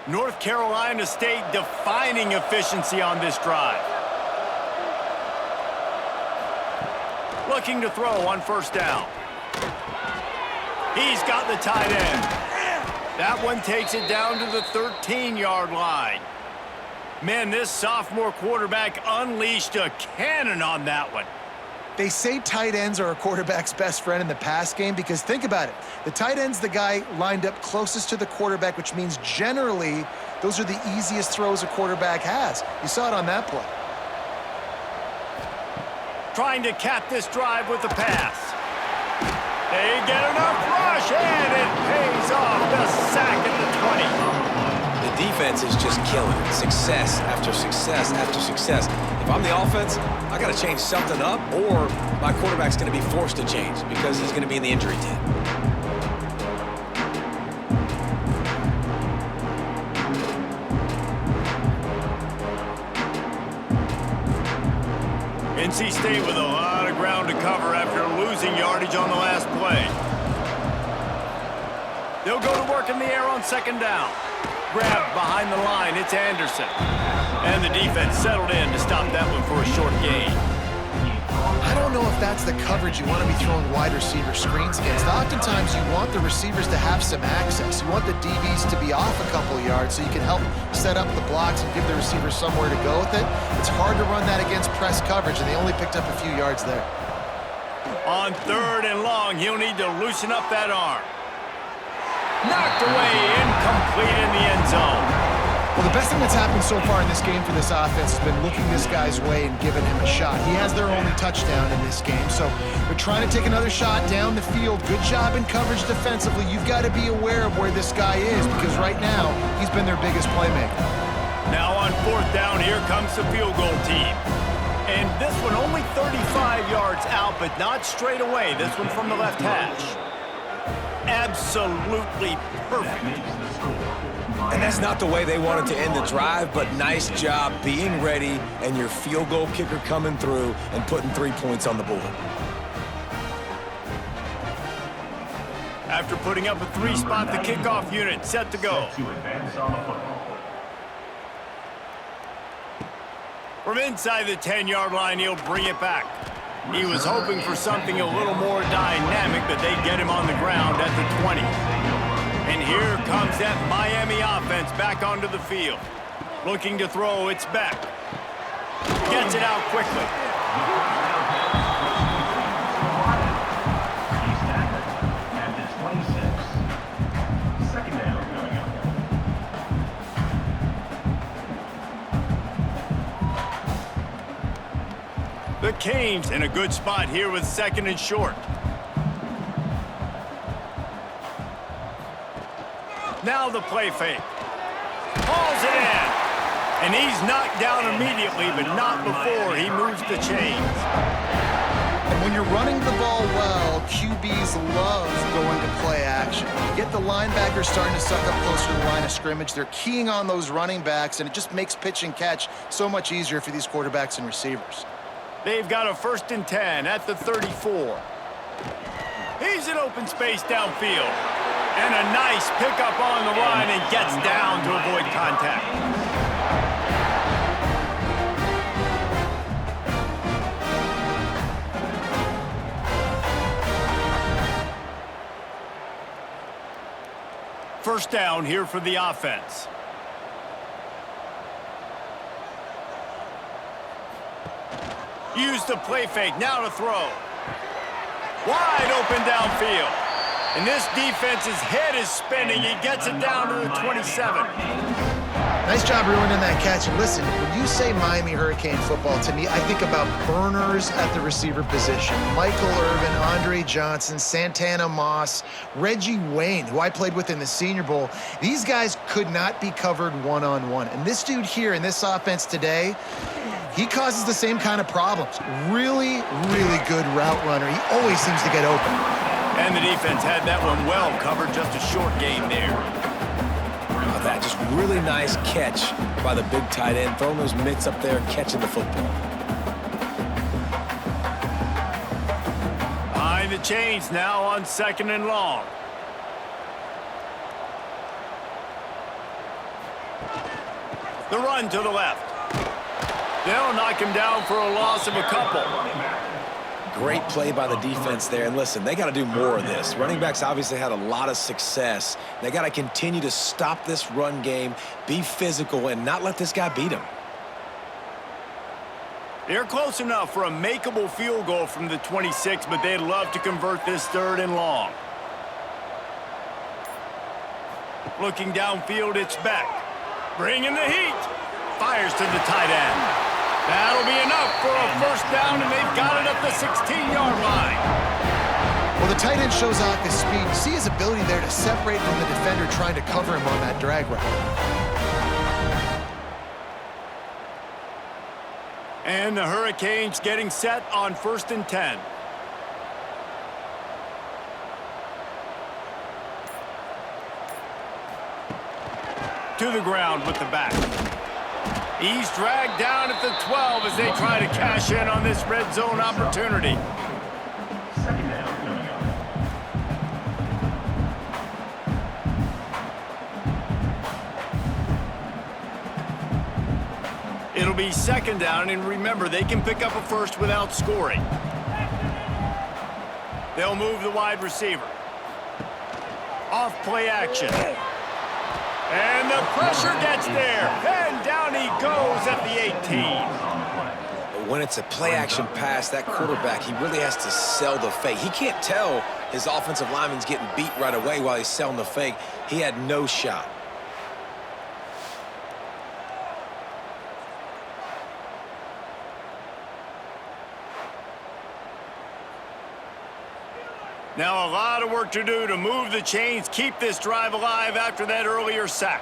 North Carolina State defining efficiency on this drive. Looking to throw on 1st down. He's got the tight end. That one takes it down to the 13-yard line. Man, this sophomore quarterback unleashed a cannon on that one. They say tight ends are a quarterback's best friend in the pass game because think about it. The tight end's the guy lined up closest to the quarterback, which means generally those are the easiest throws a quarterback has. You saw it on that play. Trying to cap this drive with the pass. They get enough rush, and it pays off. The sack at the 20. The defense is just killing it. Success after success after success. If I'm the offense, I got to change something up, or my quarterback's going to be forced to change because he's going to be in the injury tent. NC State with a lot of ground to cover after losing yardage on the last play. They'll go to work in the air on 2nd down. Grab behind the line, it's Anderson. And the defense settled in to stop that one for a short gain. I don't know if that's the coverage you want to be throwing wide receiver screens against. Oftentimes you want the receivers to have some access. You want the DBs to be off a couple yards so you can help set up the blocks and give the receivers somewhere to go with it. It's hard to run that against press coverage, and they only picked up a few yards there. On 3rd and long, he'll need to loosen up that arm. Knocked away, incomplete in the end zone. Well, the best thing that's happened so far in this game for this offense has been looking this guy's way and giving him a shot. He has their only touchdown in this game, so they're trying to take another shot down the field. Good job in coverage defensively. You've got to be aware of where this guy is because right now he's been their biggest playmaker. Now on 4th down, here comes the field goal team. And this one only 35 yards out, but not straight away. This one from the left hash. Absolutely perfect. And that's not the way they wanted to end the drive, but nice job being ready and your field goal kicker coming through and putting 3 points on the board. After putting up a 3-spot, the kickoff unit set to go. From inside the 10-yard line, he'll bring it back. He was hoping for something a little more dynamic, but they get him on the ground at the 20. And here comes that Miami offense back onto the field. Looking to throw, it's Beck. Gets it out quickly. The Canes in a good spot here with 2nd and short. Now the play fake. Hauls it in. And he's knocked down immediately, but not before he moves the chains. And when you're running the ball well, QBs love going to play action. You get the linebackers starting to suck up closer to the line of scrimmage. They're keying on those running backs, and it just makes pitch and catch so much easier for these quarterbacks and receivers. They've got a 1st and 10 at the 34. He's in open space downfield. And a nice pickup on the run and gets down to avoid contact. First down here for the offense. Use the play fake, now to throw. Wide open downfield. And this defense's head is spinning. He gets it down to the 27. Nice job ruining that catch. And listen, when you say Miami Hurricane football, to me, I think about burners at the receiver position. Michael Irvin, Andre Johnson, Santana Moss, Reggie Wayne, who I played with in the Senior Bowl. These guys could not be covered one-on-one. And this dude here in this offense today, he causes the same kind of problems. Really, really good route runner. He always seems to get open. And the defense had that one well covered, just a short gain there. That just really nice catch by the big tight end, throwing those mitts up there, catching the football. Behind the chains now on 2nd and long. The run to the left. They'll knock him down for a loss of a couple. Great play by the defense there. And listen, they got to do more of this. Running backs obviously had a lot of success. They got to continue to stop this run game, be physical, and not let this guy beat him. They're close enough for a makeable field goal from the 26, but they'd love to convert this 3rd and long. Looking downfield, it's Beck. Bringing the heat. Fires to the tight end. That'll be enough for a 1st down, and they've got it at the 16-yard line. Well, the tight end shows off his speed. You see his ability there to separate from the defender trying to cover him on that drag route. And the Hurricanes getting set on 1st and 10. To the ground with the back. He's dragged down at the 12 as they try to cash in on this red zone opportunity. 2nd down coming up. It'll be 2nd down, and remember, they can pick up a 1st without scoring. They'll move the wide receiver. Off play action. And the pressure gets there. And down he goes at the 18. But when it's a play-action pass, that quarterback, he really has to sell the fake. He can't tell his offensive lineman's getting beat right away while he's selling the fake. He had no shot. Now a lot of work to do to move the chains, keep this drive alive after that earlier sack.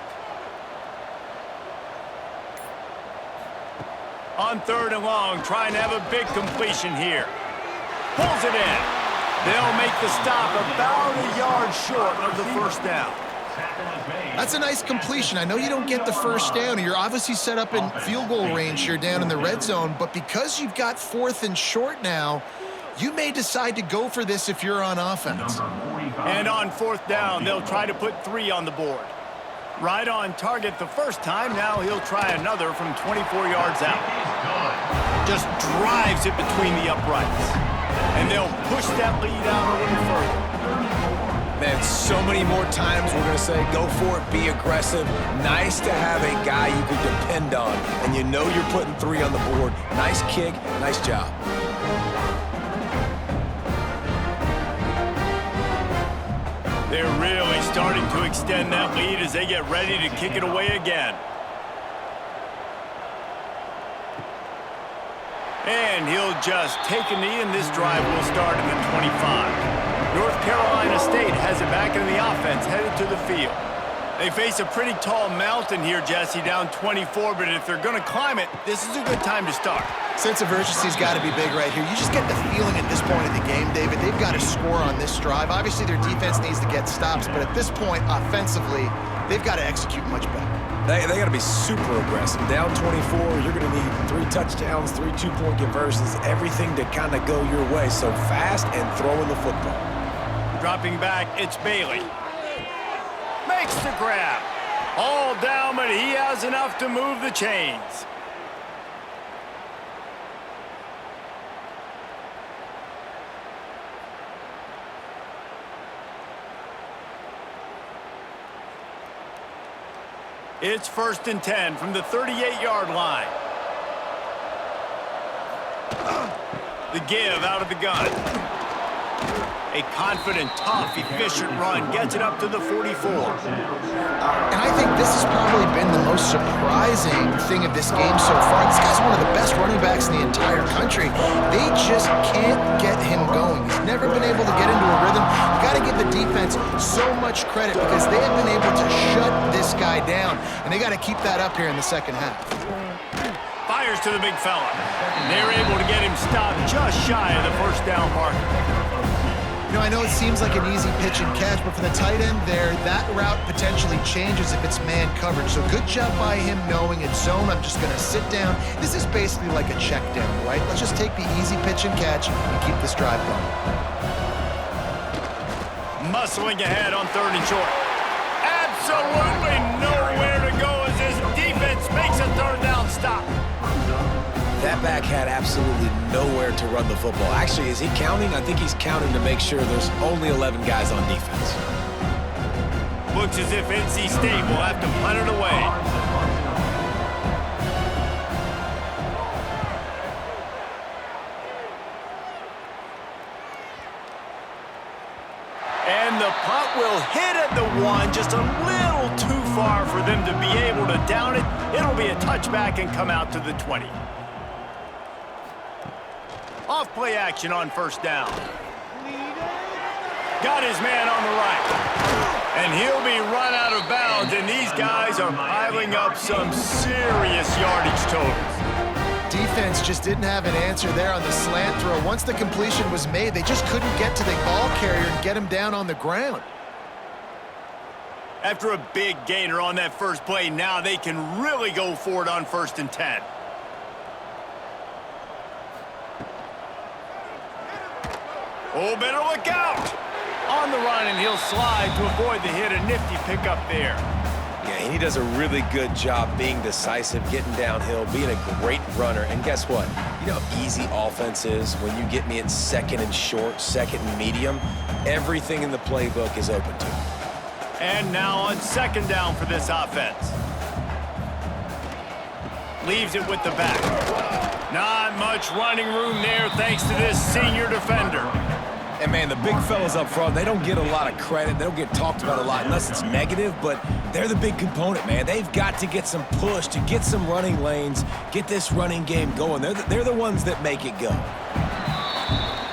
On 3rd and long, trying to have a big completion here. Pulls it in. They'll make the stop about a yard short of the 1st down. That's a nice completion. I know you don't get the 1st down. You're obviously set up in field goal range here down in the red zone, but because you've got 4th and short now, you may decide to go for this if you're on offense. And on 4th down, they'll try to put 3 on the board. Right on target the 1st time. Now he'll try another from 24 yards out. Just drives it between the uprights. And they'll push that lead out a little further. Man, so many more times we're going to say, go for it, be aggressive. Nice to have a guy you can depend on. And you know you're putting 3 on the board. Nice kick, nice job. They're really starting to extend that lead as they get ready to kick it away again. And he'll just take a knee, and this drive will start in the 25. North Carolina State has it back in the offense, headed to the field. They face a pretty tall mountain here, Jesse, down 24, but if they're going to climb it, this is a good time to start. Sense of urgency's got to be big right here. You just get the feeling at this point of the game, David, they've got to score on this drive. Obviously, their defense needs to get stops, but at this point, offensively, they've got to execute much better. They got to be super aggressive. Down 24, you're going to need 3 touchdowns, 3 two-point conversions, everything to kind of go your way. So fast and throwing the football. Dropping back, it's Bailey. Makes the grab. All down, but he has enough to move the chains. It's 1st and 10 from the 38-yard line. The give out of the gun. A confident, tough, efficient run gets it up to the 44. And I think this has probably been the most surprising thing of this game so far. This guy's one of the best running backs in the entire country. They just can't get him going. He's never been able to get into a rhythm. You got to give the defense so much credit because they have been able to shut this guy down, and they got to keep that up here in the second half. Fires to the big fella. They're able to get him stopped just shy of the first down marker. You know, I know it seems like an easy pitch and catch, but for the tight end there, that route potentially changes if it's man coverage. So good job by him knowing it's zone. I'm just going to sit down. This is basically like a check down, right? Let's just take the easy pitch and catch and keep this drive going. Muscling ahead on 3rd and short. Absolutely nowhere to go as his defense makes a 3rd down stop. That back had absolutely nowhere to run the football. Actually, is he counting? I think he's counting to make sure there's only 11 guys on defense. Looks as if NC State will have to punt it away. And the punt will hit at the 1, just a little too far for them to be able to down it. It'll be a touchback and come out to the 20. Off play action on 1st down. Got his man on the right. And he'll be run out of bounds, and these guys are piling up some serious yardage totals. Defense just didn't have an answer there on the slant throw. Once the completion was made, they just couldn't get to the ball carrier and get him down on the ground. After a big gainer on that first play, now they can really go for it on 1st and 10. Oh, better look out! On the run, and he'll slide to avoid the hit. A nifty pickup there. Yeah, he does a really good job being decisive, getting downhill, being a great runner. And guess what? You know how easy offense is when you get me at 2nd and short, 2nd and medium? Everything in the playbook is open to him. And now on 2nd down for this offense. Leaves it with the back. Not much running room there thanks to this senior defender. And, man, the big fellas up front, they don't get a lot of credit. They don't get talked about a lot unless it's negative, but they're the big component, man. They've got to get some push, to get some running lanes, get this running game going. They're the ones that make it go.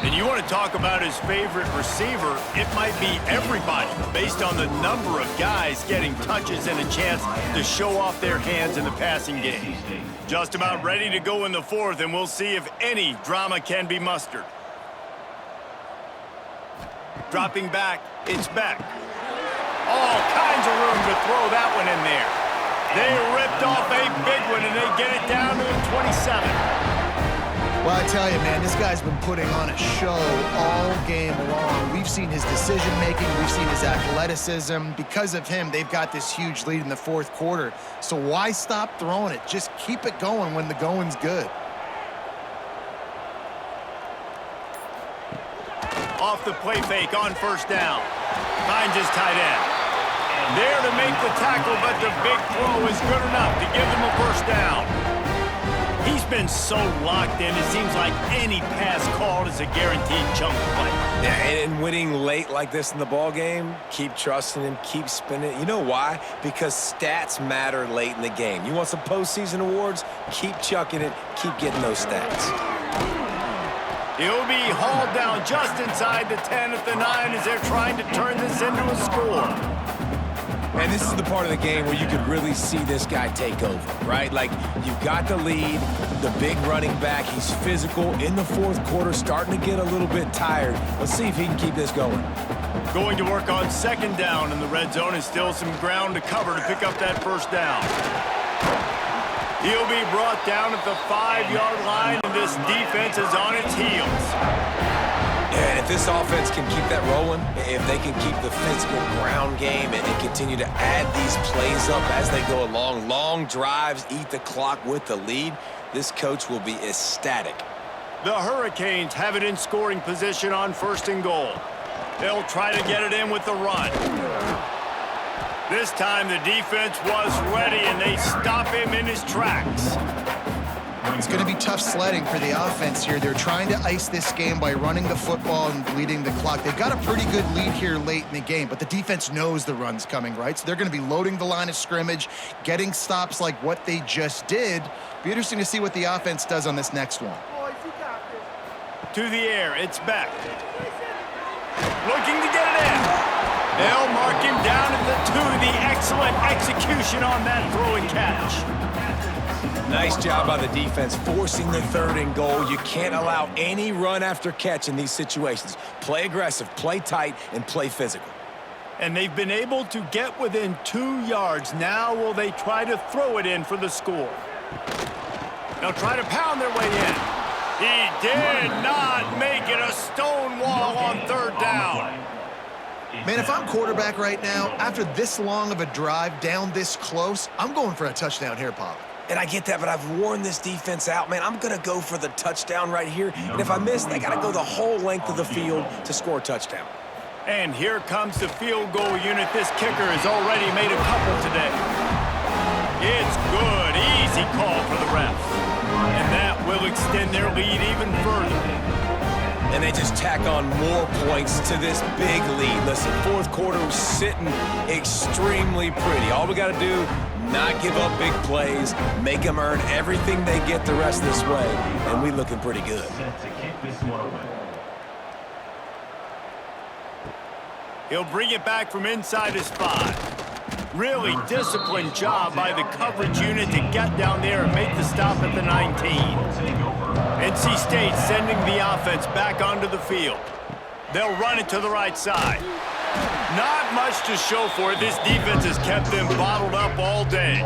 And you want to talk about his favorite receiver, it might be everybody based on the number of guys getting touches and a chance to show off their hands in the passing game. Just about ready to go in the 4th, and we'll see if any drama can be mustered. Dropping back, it's Beck. All kinds of room to throw that one in there. They ripped off a big one, and they get it down to the 27. Well, I tell you, man, this guy's been putting on a show all game long. We've seen his decision-making. We've seen his athleticism. Because of him, they've got this huge lead in the 4th quarter. So why stop throwing it? Just keep it going when the going's good. Off the play fake on 1st down. Finds his tight end. There to make the tackle, but the big throw is good enough to give them a 1st down. He's been so locked in, it seems like any pass called is a guaranteed chunk play. Yeah, and winning late like this in the ball game, keep trusting him, keep spinning it. You know why? Because stats matter late in the game. You want some postseason awards? Keep chucking it, keep getting those stats. He'll be hauled down just inside the 10 at the 9 as they're trying to turn this into a score. And this is the part of the game where you could really see this guy take over, right? Like, you've got the lead, the big running back. He's physical in the fourth quarter, starting to get a little bit tired. Let's see if he can keep this going. Going to work on second down in the red zone, and still some ground to cover to pick up that first down. He'll be brought down at the 5-yard line, and this defense is on its heels. And if this offense can keep that rolling, if they can keep the physical ground game and continue to add these plays up as they go along, long drives, eat the clock with the lead, this coach will be ecstatic. The Hurricanes have it in scoring position on first and goal. They'll try to get it in with the run. This time the defense was ready, and they stop him in his tracks. It's going to be tough sledding for the offense here. They're trying to ice this game by running the football and bleeding the clock. They've got a pretty good lead here late in the game, but the defense knows the run's coming, right? So they're going to be loading the line of scrimmage, getting stops like what they just did. Be interesting to see what the offense does on this next one. To the air, it's Beck. Looking to get it in. They'll mark him down at the 2. The excellent execution on that throw and catch. Nice job by the defense forcing the third and goal. You can't allow any run after catch in these situations. Play aggressive, play tight, and play physical. And they've been able to get within 2 yards. Now will they try to throw it in for the score? They'll try to pound their way in. He did not make it. A stone wall on third down. Man, if I'm quarterback right now, after this long of a drive down this close, I'm going for a touchdown here, Pollock. And I get that, but I've worn this defense out, man. I'm going to go for the touchdown right here. And if I miss, I got to go the whole length of the field to score a touchdown. And here comes the field goal unit. This kicker has already made a couple today. It's good. Easy call for the refs. And that will extend their lead even further. And they just tack on more points to this big lead. Listen, fourth quarter was sitting extremely pretty. All we got to do, not give up big plays, make them earn everything they get the rest of this way, and we looking pretty good. Set to kick this one away. He'll bring it back from inside his 5. Really disciplined job by the coverage unit to get down there and make the stop at the 19. NC State sending the offense back onto the field. They'll run it to the right side. Not much to show for it. This defense has kept them bottled up all day.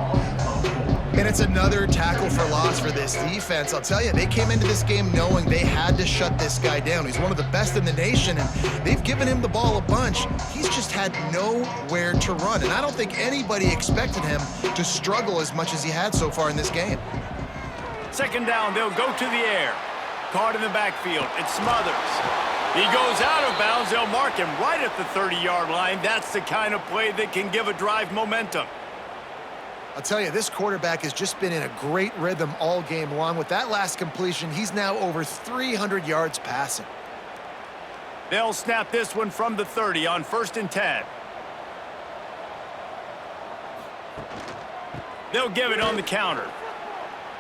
And it's another tackle for loss for this defense. I'll tell you, they came into this game knowing they had to shut this guy down. He's one of the best in the nation, and they've given him the ball a bunch. He's just had nowhere to run, and I don't think anybody expected him to struggle as much as he had so far in this game. Second down, they'll go to the air. Caught in the backfield, it's Smothers. He goes out of bounds. They'll mark him right at the 30-yard line. That's the kind of play that can give a drive momentum. I'll tell you, this quarterback has just been in a great rhythm all game long. With that last completion, he's now over 300 yards passing. They'll snap this one from the 30 on 1st and 10. They'll give it on the counter.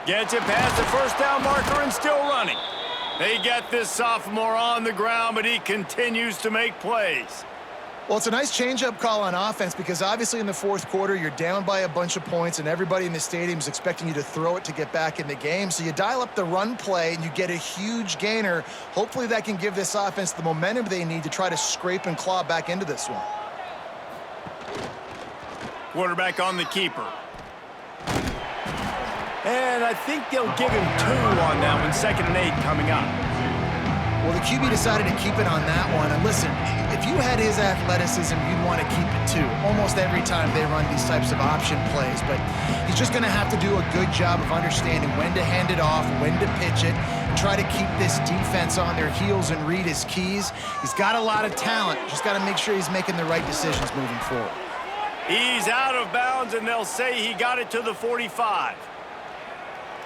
Gets it past the first down marker and still running. They get this sophomore on the ground, but he continues to make plays. Well, it's a nice change-up call on offense because obviously in the fourth quarter, you're down by a bunch of points and everybody in the stadium is expecting you to throw it to get back in the game. So you dial up the run play and you get a huge gainer. Hopefully that can give this offense the momentum they need to try to scrape and claw back into this one. Quarterback on the keeper. And I think they'll give him 2 on that one. 2nd and 8 coming up. Well, the QB decided to keep it on that one. And listen, if you had his athleticism, you'd want to keep it too. Almost every time they run these types of option plays. But he's just going to have to do a good job of understanding when to hand it off, when to pitch it, and try to keep this defense on their heels and read his keys. He's got a lot of talent. Just got to make sure he's making the right decisions moving forward. He's out of bounds, and they'll say he got it to the 45.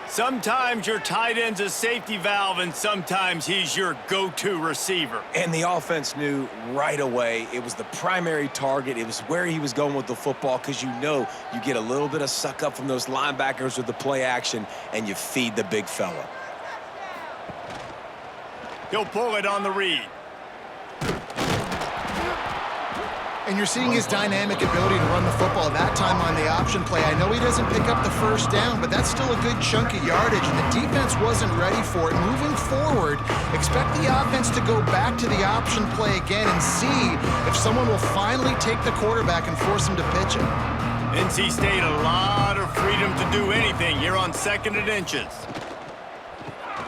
Sometimes your tight end's a safety valve, and sometimes he's your go-to receiver. And the offense knew right away it was the primary target. It was where he was going with the football because you know you get a little bit of suck up from those linebackers with the play action, and you feed the big fella. He'll pull it on the read. And you're seeing his dynamic ability to run the football, that time on the option play. I know he doesn't pick up the first down, but that's still a good chunk of yardage, and the defense wasn't ready for it. Moving forward, expect the offense to go back to the option play again and see if someone will finally take the quarterback and force him to pitch it. NC State, a lot of freedom to do anything here on 2nd and inches.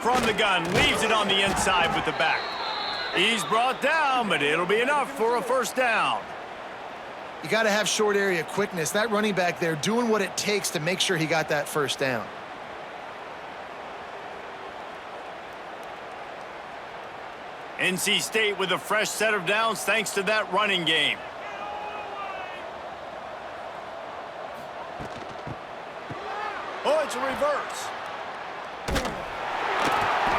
From the gun, leaves it on the inside with the back. He's brought down, but it'll be enough for a first down. You got to have short area quickness. That running back there doing what it takes to make sure he got that first down. NC State with a fresh set of downs thanks to that running game. Oh, it's a reverse.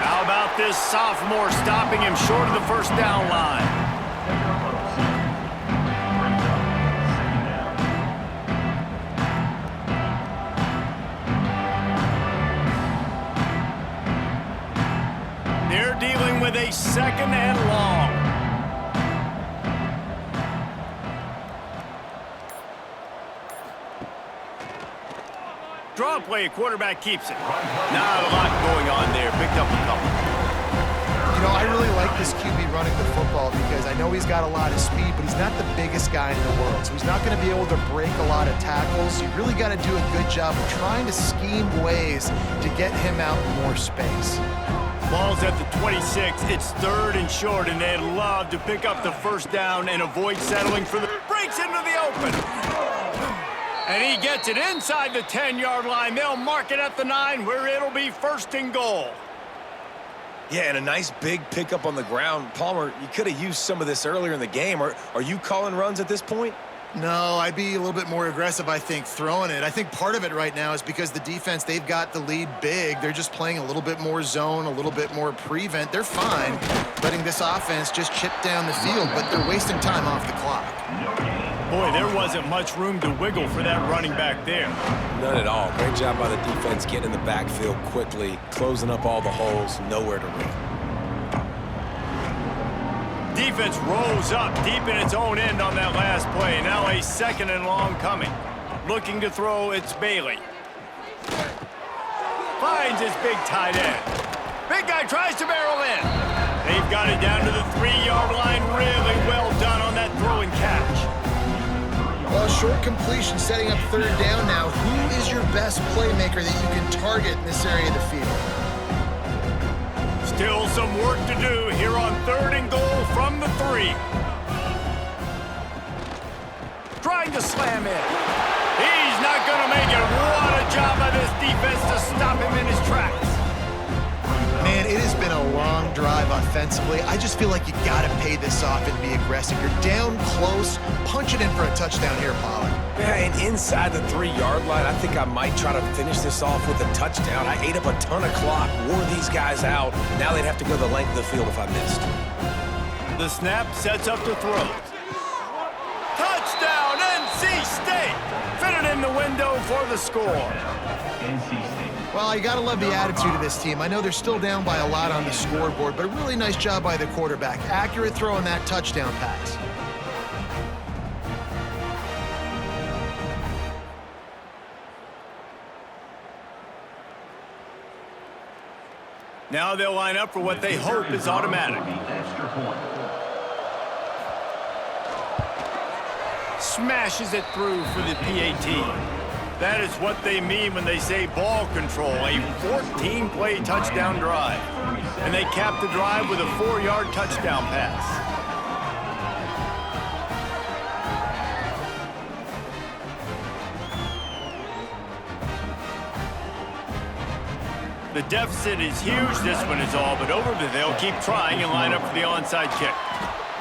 How about this sophomore stopping him short of the first down line? They're dealing with a 2nd and long. Draw play, quarterback keeps it. Not a lot going on there. Picked up a couple. You know, I really like this QB running the football because I know he's got a lot of speed, but he's not the biggest guy in the world. So he's not going to be able to break a lot of tackles. You really got to do a good job of trying to scheme ways to get him out in more space. Ball's at the 26. It's 3rd and short, and they'd love to pick up the first down and avoid settling for the... Breaks into the open. And he gets it inside the 10-yard line. They'll mark it at the 9 where it'll be 1st and goal. Yeah, and a nice big pickup on the ground. Palmer, you could have used some of this earlier in the game. Are you calling runs at this point? No, I'd be a little bit more aggressive, I think, throwing it. I think part of it right now is because the defense, they've got the lead big. They're just playing a little bit more zone, a little bit more prevent. They're fine letting this offense just chip down the field, but they're wasting time off the clock. Boy, there wasn't much room to wiggle for that running back there. None at all. Great job by the defense getting in the backfield quickly, closing up all the holes, nowhere to run. Defense rolls up deep in its own end on that last play. Now a 2nd and long coming. Looking to throw, it's Bailey. Finds his big tight end. Big guy tries to barrel in. They've got it down to the 3-yard line. Really well done on that throw and catch. Well, short completion setting up 3rd down now. Who is your best playmaker that you can target in this area of the field? Still some work to do here on 3rd and goal from the 3. Trying to slam in. He's not going to make it. What a job by this defense to stop him in his tracks. Man, it has been a long drive offensively. I just feel like you got to pay this off and be aggressive. You're down close. Punch it in for a touchdown here, Pollard. Yeah, and inside the 3-yard line, I think I might try to finish this off with a touchdown. I ate up a ton of clock, wore these guys out. Now they'd have to go the length of the field if I missed. The snap sets up the throw. Touchdown, NC State! Fitted in the window for the score. NC State. Well, you got to love the attitude of this team. I know they're still down by a lot on the scoreboard, but a really nice job by the quarterback. Accurate throw on that touchdown pass. Now they'll line up for what they hope is automatic. Extra point. Smashes it through for the PAT. That is what they mean when they say ball control, a 14-play touchdown drive. And they cap the drive with a 4-yard touchdown pass. The deficit is huge, this one is all but over, but they'll keep trying and line up for the onside kick.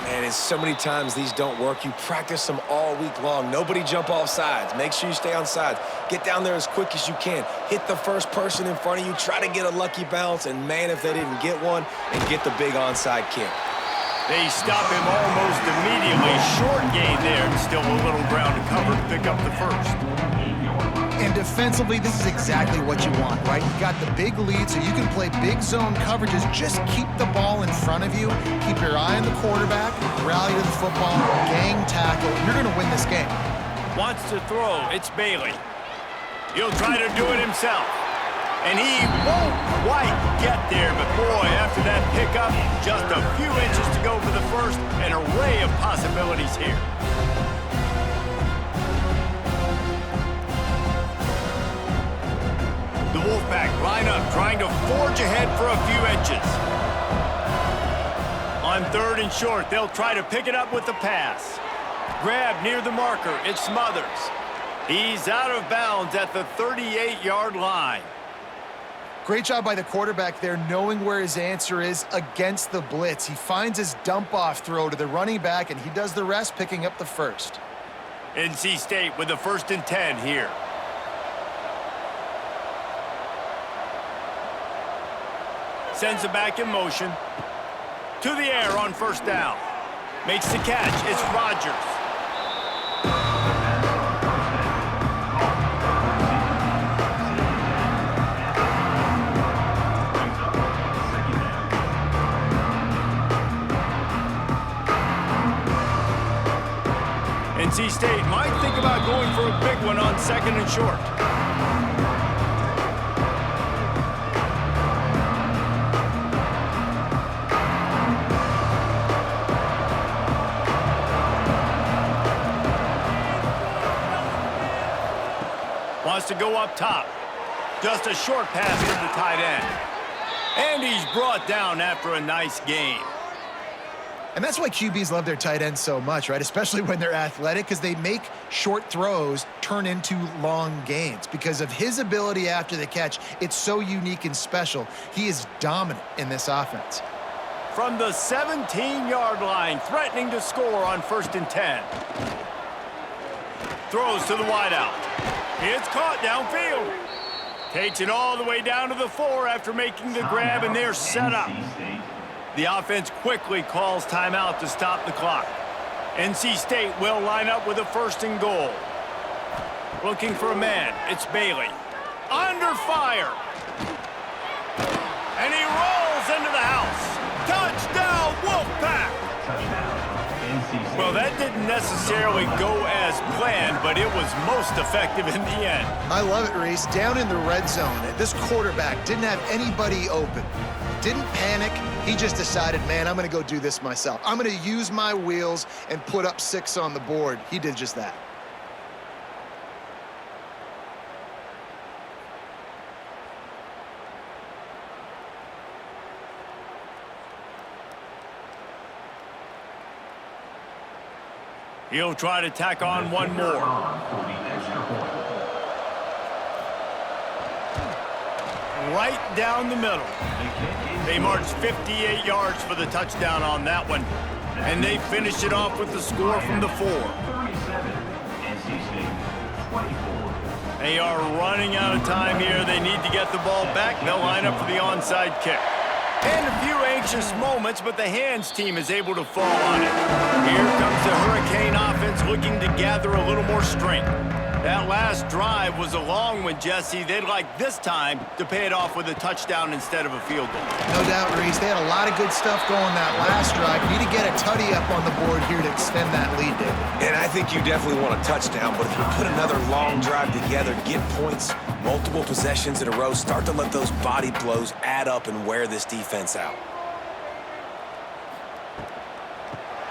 Man, it's so many times these don't work. You practice them all week long. Nobody jump off sides. Make sure you stay on sides. Get down there as quick as you can. Hit the first person in front of you. Try to get a lucky bounce. And, man, if they didn't get one, and get the big onside kick. They stop him almost immediately. Short gain there, and still a little ground to cover to pick up the first. And defensively, this is exactly what you want, right? You got the big lead, so you can play big zone coverages. Just keep the ball in front of you. Keep your eye on the quarterback. Rally to the football. Gang tackle. You're going to win this game. Wants to throw. It's Bailey. He'll try to do it himself. And he won't quite get there, but boy, after that pickup, just a few inches to go for the first. An array of possibilities here. The Wolfpack line up, trying to forge ahead for a few inches. On 3rd and short, they'll try to pick it up with the pass. Grab near the marker, it's Smothers. He's out of bounds at the 38-yard line. Great job by the quarterback there, knowing where his answer is against the blitz. He finds his dump-off throw to the running back, and he does the rest, picking up the first. NC State with the 1st and 10 here. Sends it back in motion. To the air on 1st down. Makes the catch. It's Rodgers. NC State might think about going for a big one on 2nd and short. Wants to go up top. Just a short pass to the tight end. And he's brought down after a nice gain. And that's why QBs love their tight ends so much, right? Especially when they're athletic, because they make short throws turn into long gains. Because of his ability after the catch, it's so unique and special. He is dominant in this offense. From the 17-yard line, threatening to score on 1st and 10. Throws to the wideout. It's caught downfield. Takes it all the way down to the 4 after making the grab, and they're set up. The offense quickly calls timeout to stop the clock. NC State will line up with a 1st and goal. Looking for a man. It's Bailey. Under fire. And he rolls into the house. Touchdown, Wolfpack! Well, that didn't necessarily go as planned, but it was most effective in the end. I love it, Reese. Down in the red zone, this quarterback didn't have anybody open. Didn't panic. He just decided, man, I'm going to go do this myself. I'm going to use my wheels and put up 6 on the board. He did just that. He'll try to tack on one more. Right down the middle. They marched 58 yards for the touchdown on that one. And they finished it off with the score from the 4. They are running out of time here. They need to get the ball back. They'll line up for the onside kick. And a few anxious moments, but the hands team is able to fall on it. Here comes the Hurricane offense looking to gather a little more strength. That last drive was a long one, Jesse. They'd like this time to pay it off with a touchdown instead of a field goal. No doubt, Reese. They had a lot of good stuff going that last drive. Need to get a tutty up on the board here to extend that lead, David. And I think you definitely want a touchdown, but if you put another long drive together, get points, multiple possessions in a row, start to let those body blows add up and wear this defense out.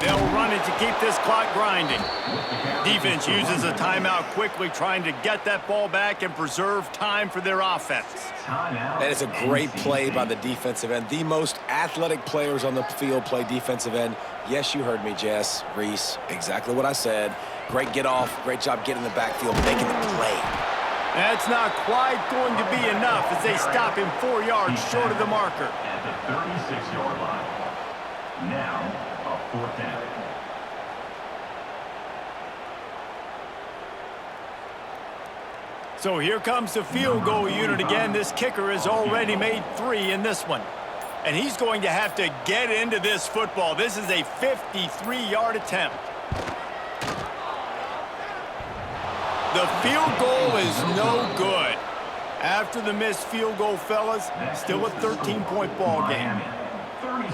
They'll run it to keep this clock grinding. Defense uses a timeout quickly, trying to get that ball back and preserve time for their offense. That is a great play by the defensive end. The most athletic players on the field play defensive end. Yes, you heard me, Jess, Reese, exactly what I said. Great get off, great job getting in the backfield, making the play. That's not quite going to be enough as they stop him 4 yards short of the marker. At the 36-yard line. Now, a 4th down. So here comes the field goal unit again. This kicker has already made 3 in this one. And he's going to have to get into this football. This is a 53-yard attempt. The field goal is no good. After the missed field goal, fellas, still a 13-point ball game.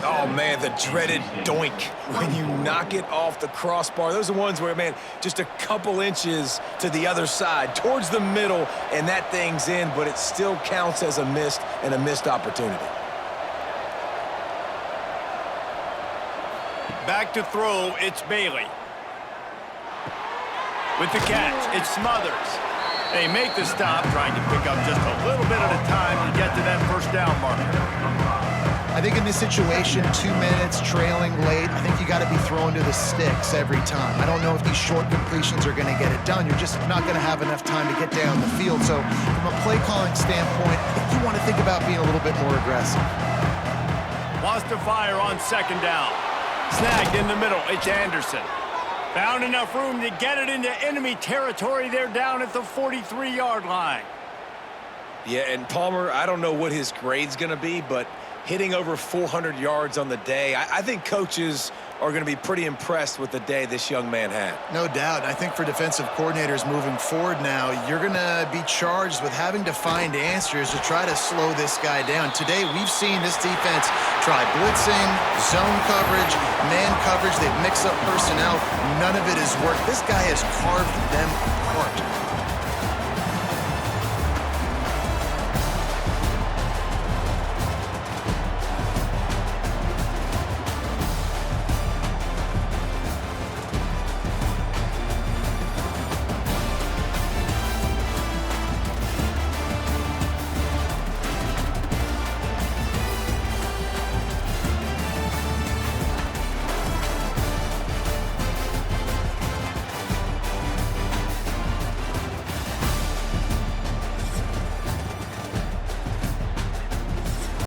Oh, man, the dreaded doink when you knock it off the crossbar. Those are ones where, man, just a couple inches to the other side, towards the middle, and that thing's in, but it still counts as a missed opportunity. Back to throw, it's Bailey. With the catch, it's Smothers. They make the stop, trying to pick up just a little bit at a time to get to that first down marker. I think in this situation, 2 minutes, trailing late, I think you got to be throwing to the sticks every time. I don't know if these short completions are going to get it done. You're just not going to have enough time to get down the field. So from a play calling standpoint, I think you want to think about being a little bit more aggressive. Wants to fire on second down. Snagged in the middle, it's Anderson. Found enough room to get it into enemy territory. They're down at the 43-yard line. Yeah, and Palmer, I don't know what his grade's going to be, but hitting over 400 yards on the day, I think coaches are going to be pretty impressed with the day this young man had. No doubt. I think for defensive coordinators moving forward now, you're going to be charged with having to find answers to try to slow this guy down. Today, we've seen this defense try blitzing, zone coverage, man coverage. They've mixed up personnel. None of it has worked. This guy has carved